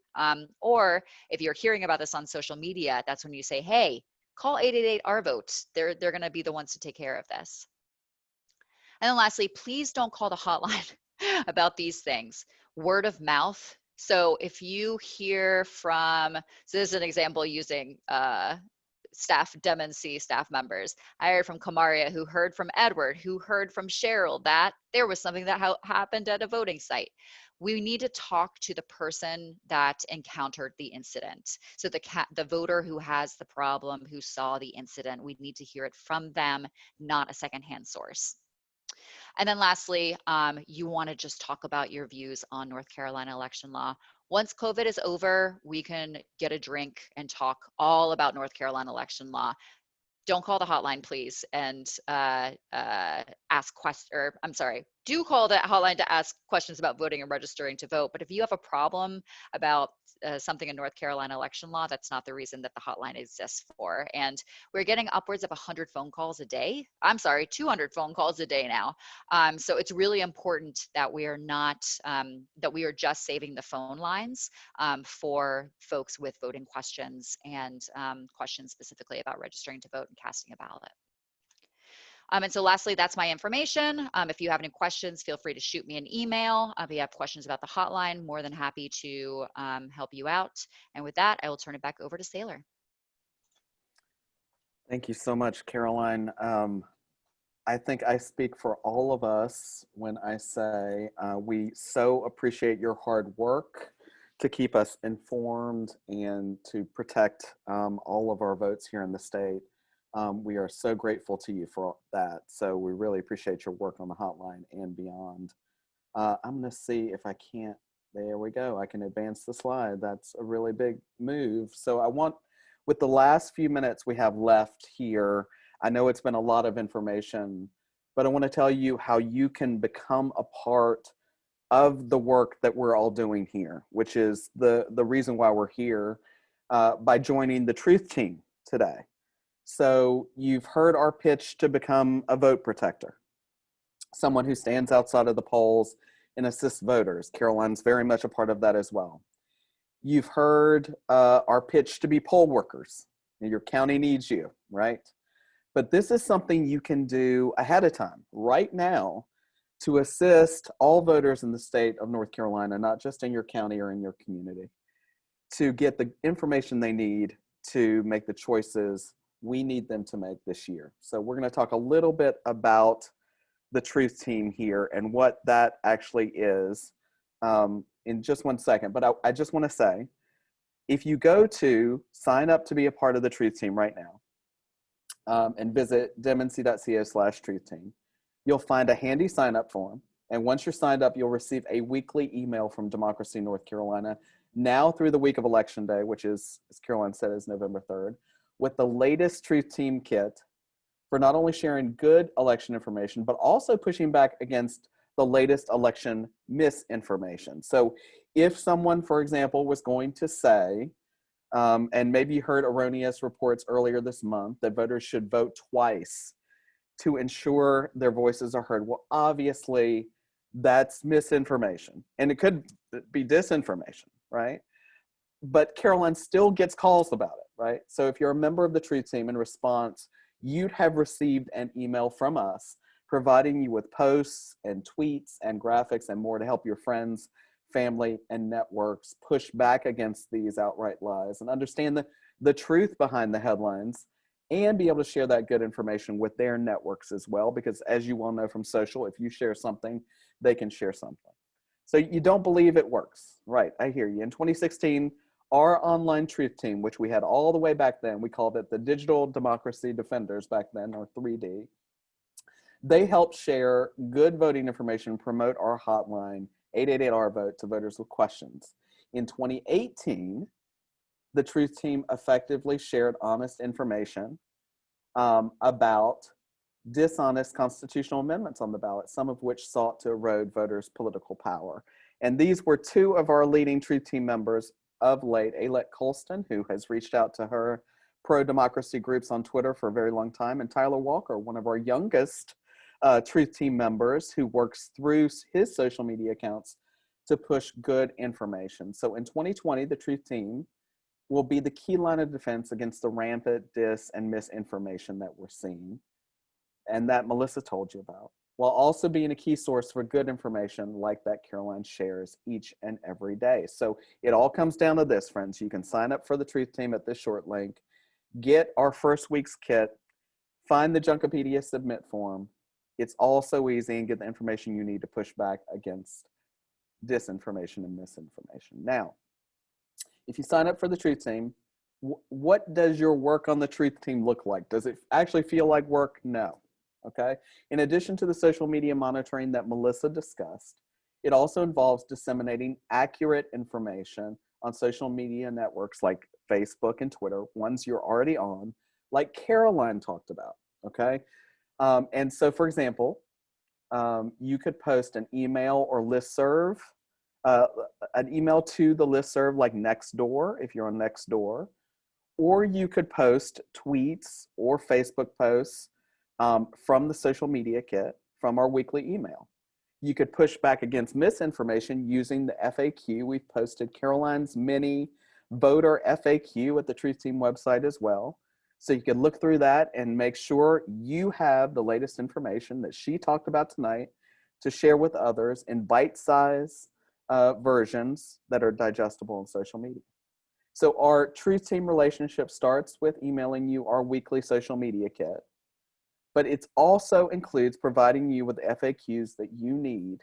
or if you're hearing about this on social media, that's when you say, hey, call 888-OUR-VOTE. They're going to be the ones to take care of this. And then lastly, please don't call the hotline about these things. Word of mouth. So if you hear from, so this is an example using staff members. I heard from Kamaria, who heard from Edward, who heard from Cheryl that there was something that happened at a voting site. We need to talk to the person that encountered the incident. So the voter who has the problem, who saw the incident, we need to hear it from them, not a secondhand source. And then lastly, you want to just talk about your views on North Carolina election law. Once COVID is over, we can get a drink and talk all about North Carolina election law. Don't call the hotline, please, and ask questions, or I'm sorry, do call the hotline to ask questions about voting and registering to vote. But if you have a problem about something in North Carolina election law, that's not the reason that the hotline exists for. And we're getting upwards of 100 phone calls a day. I'm sorry, 200 phone calls a day now. So it's really important that we are not, that we are just saving the phone lines for folks with voting questions and questions specifically about registering to vote and casting a ballot. And so lastly, that's my information. If you have any questions, feel free to shoot me an email. If you have questions about the hotline, more than happy to help you out. And with that, I will turn it back over to Saylor. Thank you so much, Caroline. I think I speak for all of us when I say we so appreciate your hard work to keep us informed and to protect all of our votes here in the state. We are so grateful to you for that. So we really appreciate your work on the hotline and beyond. I'm gonna see if I can't, there we go. I can advance the slide. That's a really big move. So I want, with the last few minutes we have left here, I know it's been a lot of information, but I want to tell you how you can become a part of the work that we're all doing here, which is the reason why we're here, by joining the Truth Team today. So you've heard our pitch to become a vote protector, someone who stands outside of the polls and assists voters. Caroline's very much a part of that as well. You've heard our pitch to be poll workers. Your county needs you, right? But this is something you can do ahead of time, right now, to assist all voters in the state of North Carolina, not just in your county or in your community, to get the information they need to make the choices we need them to make this year. So we're going to talk a little bit about the Truth Team here and what that actually is in just one second. But I just want to say, if you go to sign up to be a part of the Truth Team right now, and visit demnc.ca/truth team, you'll find a handy sign up form. And once you're signed up, you'll receive a weekly email from Democracy North Carolina, now through the week of Election Day, which is, as Caroline said, is November 3rd, with the latest Truth Team kit for not only sharing good election information, but also pushing back against the latest election misinformation. So if someone, for example, was going to say, and maybe you heard erroneous reports earlier this month that voters should vote twice to ensure their voices are heard. Well, obviously, that's misinformation. And it could be disinformation, right? But Caroline still gets calls about it, right? So if you're a member of the Truth Team, in response, you'd have received an email from us providing you with posts and tweets and graphics and more to help your friends, family, and networks push back against these outright lies and understand the truth behind the headlines, and be able to share that good information with their networks as well. Because as you well know from social, if you share something, they can share something. So you don't believe it works. Right, I hear you. In 2016, our online Truth Team, which we had all the way back then, we called it the Digital Democracy Defenders back then, or 3D. They helped share good voting information, promote our hotline, 888-R-VOTE, to voters with questions. In 2018, the Truth Team effectively shared honest information about dishonest constitutional amendments on the ballot, some of which sought to erode voters' political power. And these were two of our leading Truth Team members of late, Ailette Colston, who has reached out to her pro-democracy groups on Twitter for a very long time, and Tyler Walker, one of our youngest Truth Team members, who works through his social media accounts to push good information. So in 2020, the Truth Team will be the key line of defense against the rampant dis and misinformation that we're seeing, and that Melissa told you about, while also being a key source for good information like that Caroline shares each and every day. So it all comes down to this, friends. You can sign up for the Truth Team at this short link, get our first week's kit, find the Junkopedia submit form. It's all so easy, and get the information you need to push back against disinformation and misinformation. Now, if you sign up for the Truth Team, what does your work on the Truth Team look like? Does it actually feel like work? No. okay? In addition to the social media monitoring that Melissa discussed, it also involves disseminating accurate information on social media networks like Facebook and Twitter, ones you're already on, like Caroline talked about, okay? And so, for example, you could post an email or listserv, an email to the listserv like Nextdoor, if you're on Nextdoor, or you could post tweets or Facebook posts from the social media kit from our weekly email. You could push back against misinformation using the FAQ. We've posted Caroline's mini voter FAQ at the Truth Team website as well. So you can look through that and make sure you have the latest information that she talked about tonight to share with others in bite-sized versions that are digestible on social media. So our Truth Team relationship starts with emailing you our weekly social media kit, but it also includes providing you with FAQs that you need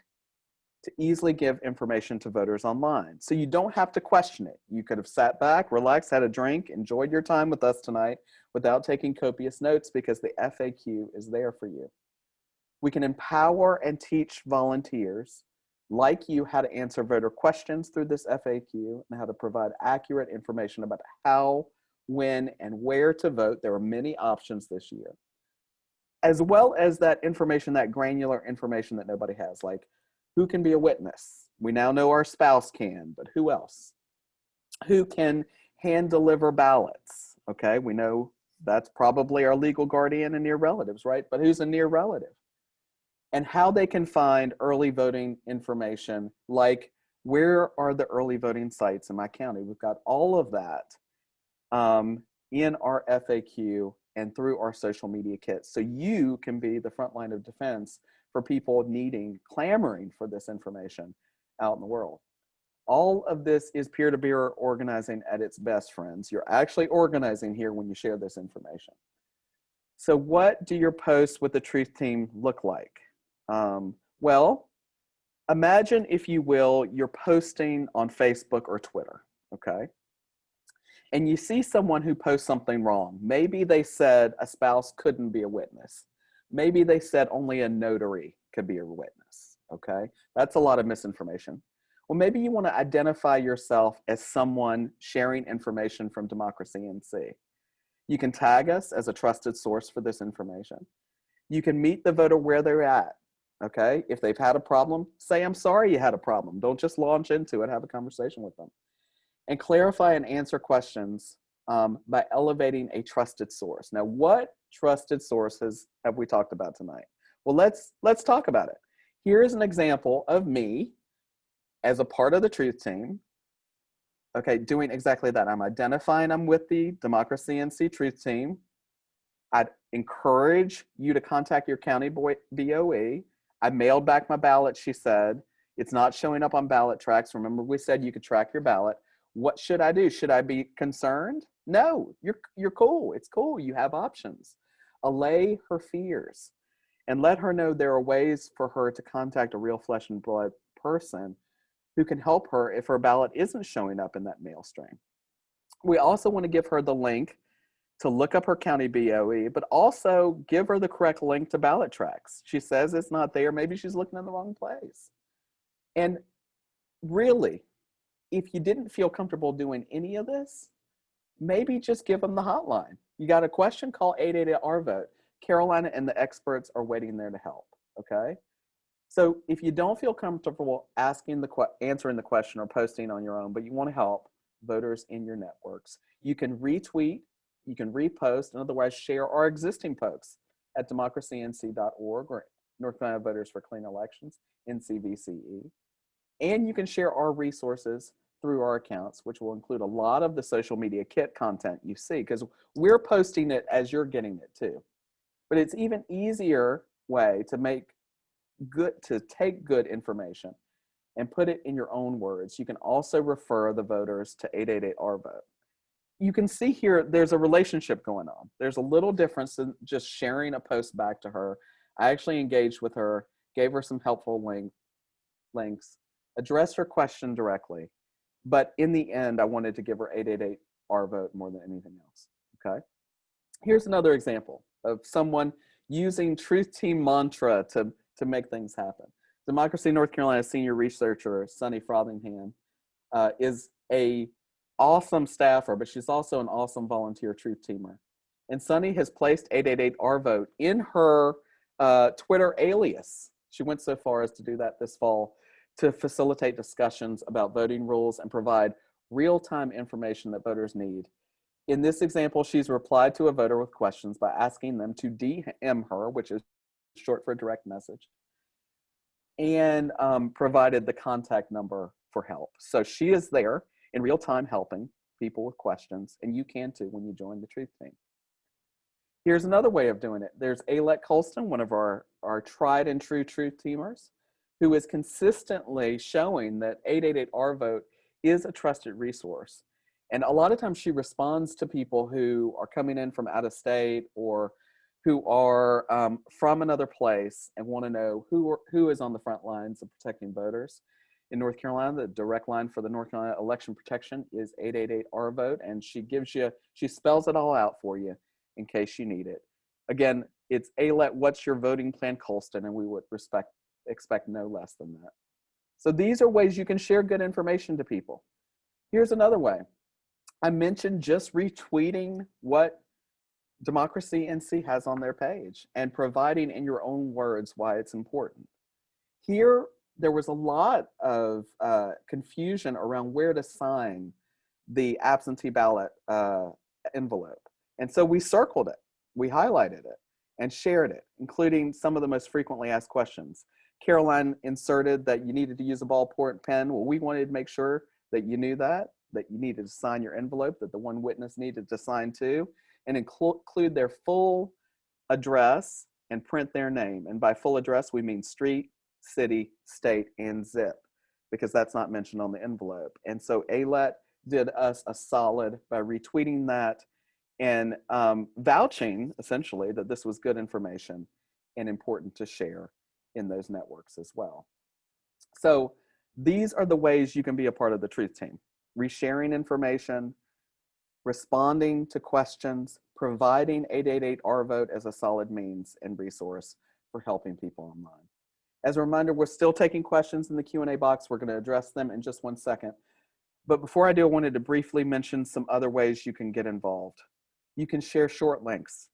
to easily give information to voters online. So you don't have to question it. You could have sat back, relaxed, had a drink, enjoyed your time with us tonight without taking copious notes because the FAQ is there for you. We can empower and teach volunteers like you how to answer voter questions through this FAQ and how to provide accurate information about how, when, and where to vote. There are many options this year, as well as that information, that granular information that nobody has, like who can be a witness? We now know our spouse can, but who else? Who can hand deliver ballots? Okay, we know that's probably our legal guardian and near relatives, right? But who's a near relative? And how they can find early voting information, like where are the early voting sites in my county? We've got all of that in our FAQ and through our social media kit. So you can be the front line of defense for people clamoring for this information out in the world. All of this is peer-to-peer organizing at its best, friends. You're actually organizing here when you share this information. So what do your posts with the Truth Team look like? Well, imagine, if you will, you're posting on Facebook or Twitter, okay? And you see someone who posts something wrong. Maybe they said a spouse couldn't be a witness. Maybe they said only a notary could be a witness, okay? That's a lot of misinformation. Well, maybe you want to identify yourself as someone sharing information from Democracy NC. You can tag us as a trusted source for this information. You can meet the voter where they're at, okay? If they've had a problem, say, I'm sorry you had a problem. Don't just launch into it, have a conversation with them. And clarify and answer questions by elevating a trusted source. Now, what trusted sources have we talked about tonight? Well, let's talk about it. Here's an example of me as a part of the Truth Team, okay, doing exactly that. I'm identifying I'm with the Democracy NC Truth Team. I'd encourage you to contact your county BOE. I mailed back my ballot, she said. It's not showing up on ballot tracks. Remember, we said you could track your ballot. What should I do? Should I be concerned? No, you're cool. It's cool. You have options. Allay her fears and let her know there are ways for her to contact a real flesh and blood person who can help her if her ballot isn't showing up in that mail stream. We also want to give her the link to look up her county BOE, but also give her the correct link to ballot tracks. She says it's not there. Maybe she's looking in the wrong place. And really, if you didn't feel comfortable doing any of this, maybe just give them the hotline. You got a question, call 888-RVOTE. Carolina and the experts are waiting there to help, okay? So if you don't feel comfortable answering the question or posting on your own, but you want to help voters in your networks, you can retweet, you can repost, and otherwise share our existing posts at democracync.org or North Carolina Voters for Clean Elections, NCVCE. And you can share our resources through our accounts, which will include a lot of the social media kit content you see, because we're posting it as you're getting it too. But it's even easier way to take good information and put it in your own words. You can also refer the voters to 888-RVOTE. You can see here, there's a relationship going on. There's a little difference in just sharing a post back to her. I actually engaged with her, gave her some helpful links, addressed her question directly. But in the end, I wanted to give her 888-RVOTE more than anything else, okay? Here's another example of someone using Truth Team mantra to make things happen. Democracy North Carolina senior researcher Sunny Frothingham is a awesome staffer, but she's also an awesome volunteer truth teamer. And Sunny has placed 888-R-VOTE in her Twitter alias. She went so far as to do that this fall to facilitate discussions about voting rules and provide real-time information that voters need. In this example, she's replied to a voter with questions by asking them to DM her, which is short for direct message, and provided the contact number for help. So she is there in real time helping people with questions, and you can too when you join the Truth Team. Here's another way of doing it. There's Alet Colston, one of our tried and true Truth Teamers, who is consistently showing that 888-R-VOTE is a trusted resource. And a lot of times she responds to people who are coming in from out of state or who are from another place and want to know who is on the front lines of protecting voters. In North Carolina, the direct line for the North Carolina election protection is 888-R-VOTE, and she spells it all out for you in case you need it. Again, it's Alet, what's your voting plan, Colston, and we would expect no less than that. So these are ways you can share good information to people. Here's another way. I mentioned just retweeting what Democracy NC has on their page and providing in your own words why it's important. Here, there was a lot of confusion around where to sign the absentee ballot envelope. And so we circled it, we highlighted it, and shared it, including some of the most frequently asked questions. Caroline inserted that you needed to use a ballpoint pen. Well, we wanted to make sure that you knew that you needed to sign your envelope, that the one witness needed to sign too, and include their full address and print their name. And by full address, we mean street, city, state, and zip, because that's not mentioned on the envelope. And so Alet did us a solid by retweeting that and vouching, essentially, that this was good information and important to share in those networks as well. So these are the ways you can be a part of the Truth Team: resharing information, responding to questions, providing 888-R-VOTE as a solid means and resource for helping people online. As a reminder, we're still taking questions in the Q&A box. We're going to address them in just one second. But before I do, I wanted to briefly mention some other ways you can get involved. You can share short links.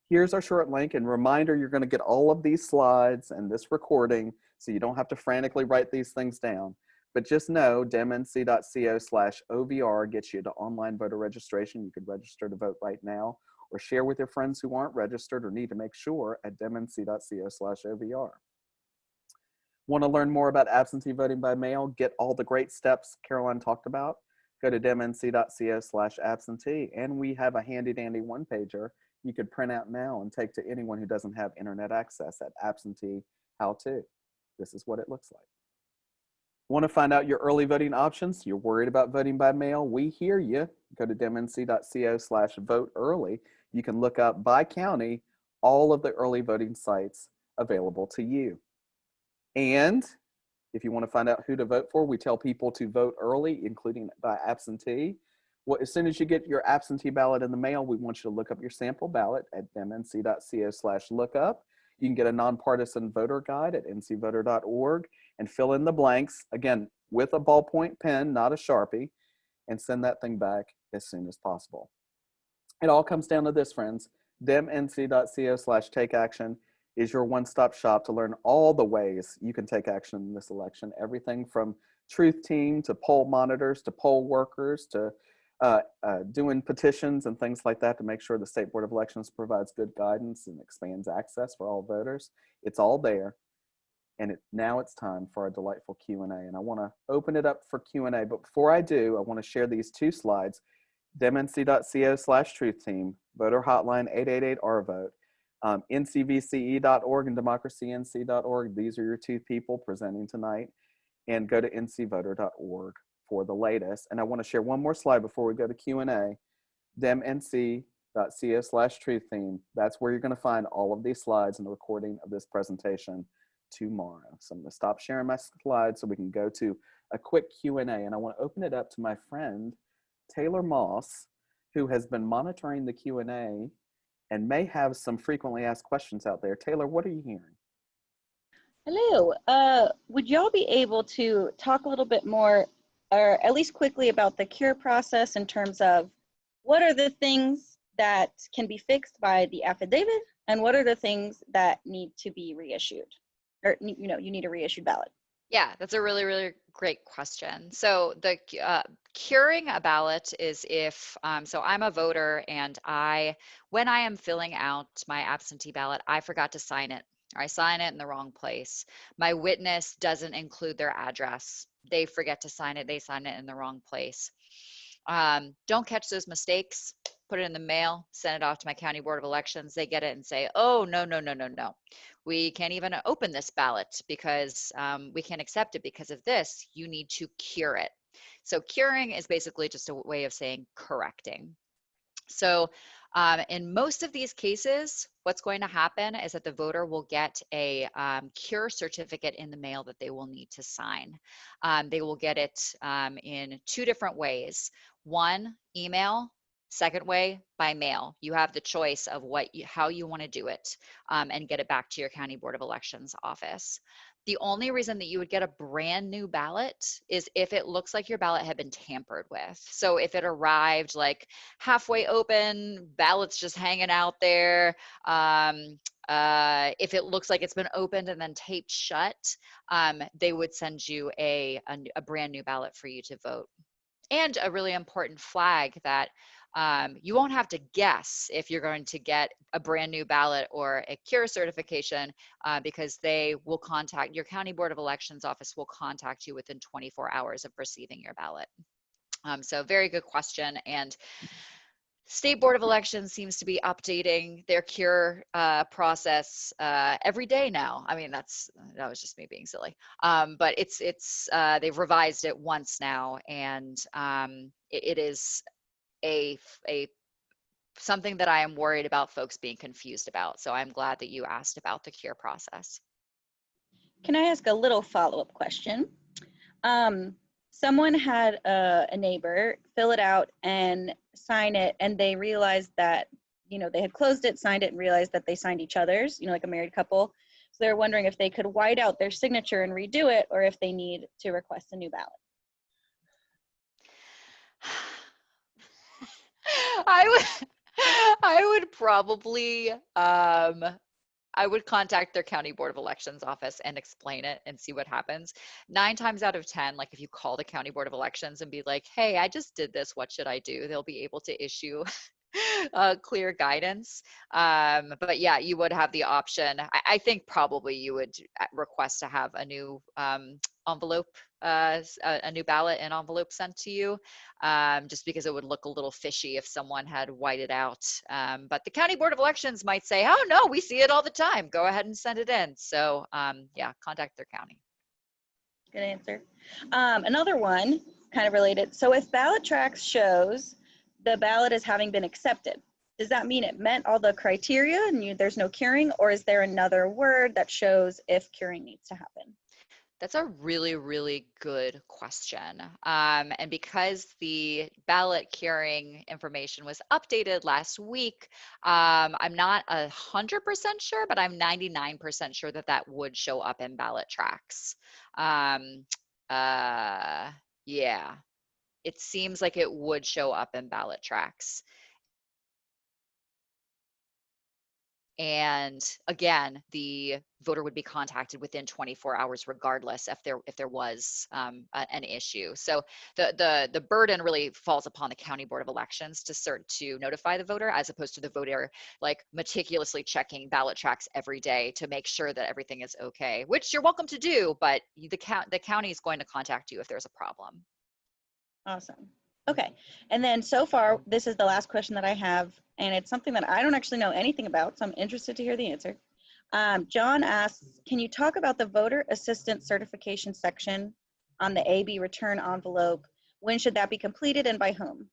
Here's our short link, and reminder, you're going to get all of these slides and this recording, so you don't have to frantically write these things down. But just know demnc.co/OVR gets you to online voter registration. You could register to vote right now, or share with your friends who aren't registered or need to make sure at demnc.co/OVR. Want to learn more about absentee voting by mail? Get all the great steps Caroline talked about? Go to demnc.co/absentee, and we have a handy dandy one-pager you could print out now and take to anyone who doesn't have internet access at Absentee How To. This is what it looks like. Want to find out your early voting options? You're worried about voting by mail? We hear you. Go to demnc.co/vote early. You can look up by county all of the early voting sites available to you. And if you want to find out who to vote for, we tell people to vote early, including by absentee. Well, as soon as you get your absentee ballot in the mail, we want you to look up your sample ballot at demnc.co/lookup. You can get a nonpartisan voter guide at ncvoter.org and fill in the blanks, again, with a ballpoint pen, not a Sharpie, and send that thing back as soon as possible. It all comes down to this, friends. demnc.co/takeaction is your one-stop shop to learn all the ways you can take action in this election. Everything from Truth Team to poll monitors to poll workers to doing petitions and things like that to make sure the State Board of Elections provides good guidance and expands access for all voters. It's all there. And now it's time for our delightful Q&A. And I want to open it up for Q&A. But before I do, I want to share these two slides. demnc.co/truth team, voter hotline 888-R-VOTE, ncvce.org and democracync.org. These are your two people presenting tonight. And go to ncvoter.org for the latest. And I want to share one more slide before we go to Q&A. demnc.co/truth team. That's where you're going to find all of these slides and the recording of this presentation tomorrow. So I'm going to stop sharing my slides so we can go to a quick Q&A. And I want to open it up to my friend, Taylor Moss, who has been monitoring the Q&A and may have some frequently asked questions out there. Taylor, what are you hearing? Hello. Would y'all be able to talk a little bit more, or at least quickly, about the cure process in terms of what are the things that can be fixed by the affidavit, and what are the things that need to be reissued, or you need a reissued ballot? Yeah, that's a really, really great question. So the curing a ballot is if, so I'm a voter and when I am filling out my absentee ballot, I forgot to sign it, or I sign it in the wrong place. My witness doesn't include their address. They forget to sign it. They sign it in the wrong place. Don't catch those mistakes. Put it in the mail, send it off to my county board of elections. They get it and say, oh, no, no, no, no, no. We can't even open this ballot because we can't accept it because of this. You need to cure it. So curing is basically just a way of saying correcting. So in most of these cases, what's going to happen is that the voter will get a cure certificate in the mail that they will need to sign. They will get it in two different ways. One, email. Second way, by mail. You have the choice of how you want to do it and get it back to your county board of elections office. The only reason that you would get a brand new ballot is if it looks like your ballot had been tampered with. So if it arrived like halfway open, ballots just hanging out there, if it looks like it's been opened and then taped shut, they would send you a brand new ballot for you to vote. And a really important flag that you won't have to guess if you're going to get a brand new ballot or a cure certification because they will contact your county board of elections office will contact you within 24 hours of receiving your ballot. So very good question. And State Board of Elections seems to be updating their cure process every day now. I mean, that was just me being silly. But they've revised it once now, and it is something that I am worried about folks being confused about. So I'm glad that you asked about the cure process. Can I ask a little follow-up question? Someone had a neighbor fill it out and sign it, and they realized that, they had closed it, signed it, and realized that they signed each other's, like a married couple. So they're wondering if they could white out their signature and redo it, or if they need to request a new ballot. I would probably I would contact their county board of elections office and explain it and see what happens. 9 times out of 10, like if you call the county board of elections and be like, hey, I just did this, what should I do? They'll be able to issue clear guidance. But yeah, you would have the option. I think probably you would request to have a new envelope, a new ballot and envelope sent to you, just because it would look a little fishy if someone had whited out. But the county board of elections might say, oh no, we see it all the time. Go ahead and send it in. So yeah, contact their county. Good answer. Another one, kind of related. So if ballot tracks shows the ballot as having been accepted, does that mean it met all the criteria and there's no curing, or is there another word that shows if curing needs to happen? That's a really, really good question. And because the ballot curing information was updated last week, I'm not 100% sure, but I'm 99% sure that that would show up in ballot tracks. Yeah, it seems like it would show up in ballot tracks. And again, the voter would be contacted within 24 hours, regardless if there was an issue. So the burden really falls upon the county board of elections to notify the voter, as opposed to the voter like meticulously checking ballot tracks every day to make sure that everything is okay, which you're welcome to do, but the county is going to contact you if there's a problem. Awesome. Okay. And then so far, this is the last question that I have, and it's something that I don't actually know anything about, so I'm interested to hear the answer. John asks, can you talk about the voter assistance certification section on the AB return envelope? When should that be completed and by whom?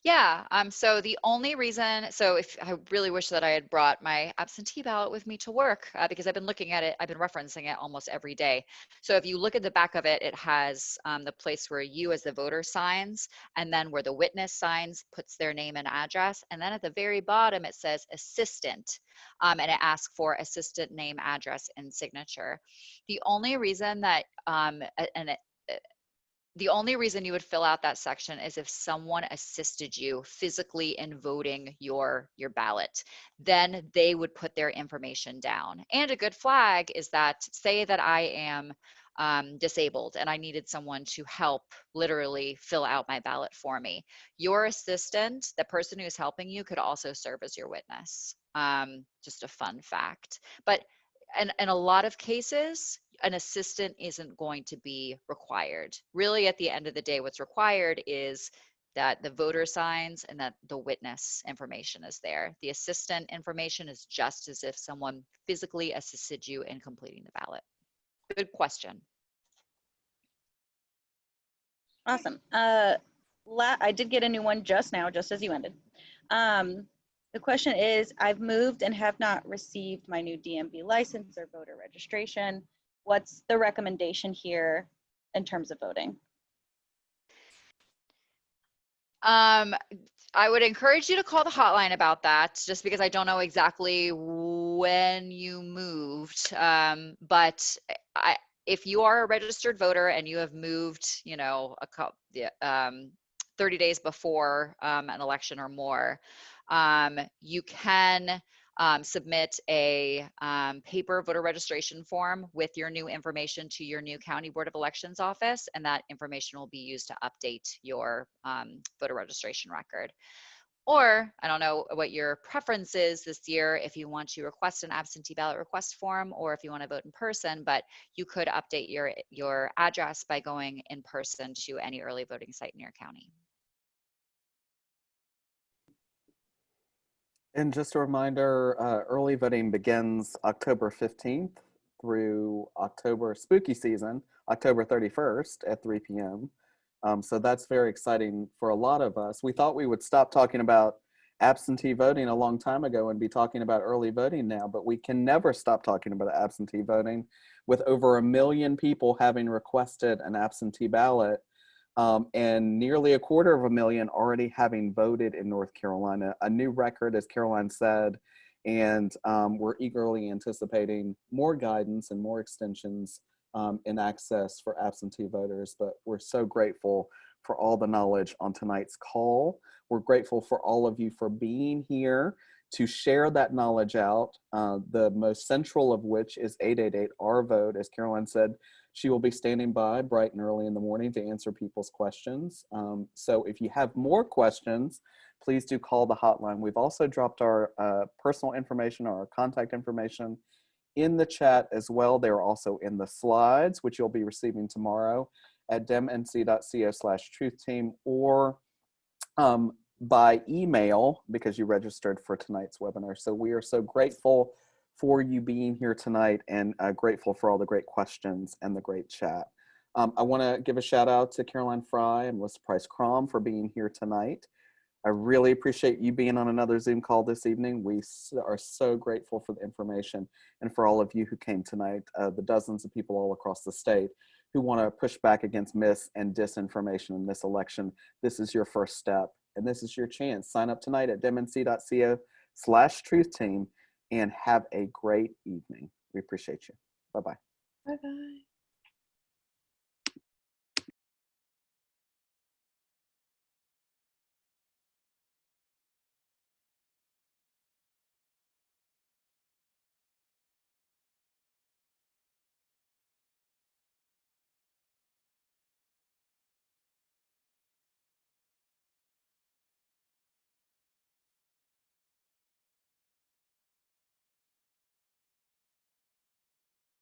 Yeah, so the only reason, so if I really wish that I had brought my absentee ballot with me to work because I've been looking at it, I've been referencing it almost every day. So if you look at the back of it, it has the place where you as the voter signs, and then where the witness signs, puts their name and address. And then at the very bottom, it says assistant, and it asks for assistant name, address, and signature. The only reason that, the only reason you would fill out that section is if someone assisted you physically in voting your ballot. Then they would put their information down. And a good flag is that, say that I am disabled and I needed someone to help literally fill out my ballot for me. Your assistant, the person who's helping you, could also serve as your witness. Just a fun fact. But in a lot of cases, an assistant isn't going to be required. Really, at the end of the day, what's required is that the voter signs and that the witness information is there. The assistant information is just as if someone physically assisted you in completing the ballot. Good question. Awesome. I did get a new one just now, just as you ended. The question is, I've moved and have not received my new DMV license or voter registration. What's the recommendation here in terms of voting? I would encourage you to call the hotline about that, just because I don't know exactly when you moved. But if you are a registered voter and you have moved, 30 days before an election or more, you can submit a paper voter registration form with your new information to your new County Board of Elections office, and that information will be used to update your voter registration record. Or I don't know what your preference is this year, if you want to request an absentee ballot request form or if you want to vote in person, but you could update your address by going in person to any early voting site in your county. And just a reminder, early voting begins October 15th through October spooky season, October 31st at 3 p.m. So that's very exciting for a lot of us. We thought we would stop talking about absentee voting a long time ago and be talking about early voting now, but we can never stop talking about absentee voting with over 1 million people having requested an absentee ballot. And nearly 250,000 already having voted in North Carolina, a new record, as Caroline said, and we're eagerly anticipating more guidance and more extensions in access for absentee voters. But we're so grateful for all the knowledge on tonight's call. We're grateful for all of you for being here to share that knowledge out, the most central of which is 888-OUR-VOTE. As Caroline said, she will be standing by bright and early in the morning to answer people's questions. So if you have more questions, please do call the hotline. We've also dropped our personal information or our contact information in the chat as well. They're also in the slides, which you'll be receiving tomorrow at demnc.co/truth-team, or by email because you registered for tonight's webinar. So we are so grateful for you being here tonight, and grateful for all the great questions and the great chat. I want to give a shout out to Caroline Frye and Melissa Price-Crom for being here tonight. I really appreciate you being on another Zoom call this evening. We are so grateful for the information and for all of you who came tonight, the dozens of people all across the state who want to push back against mis and disinformation in this election. This is your first step, and this is your chance. Sign up tonight at demnc.co/truth-team and have a great evening. We appreciate you. Bye-bye. Bye-bye.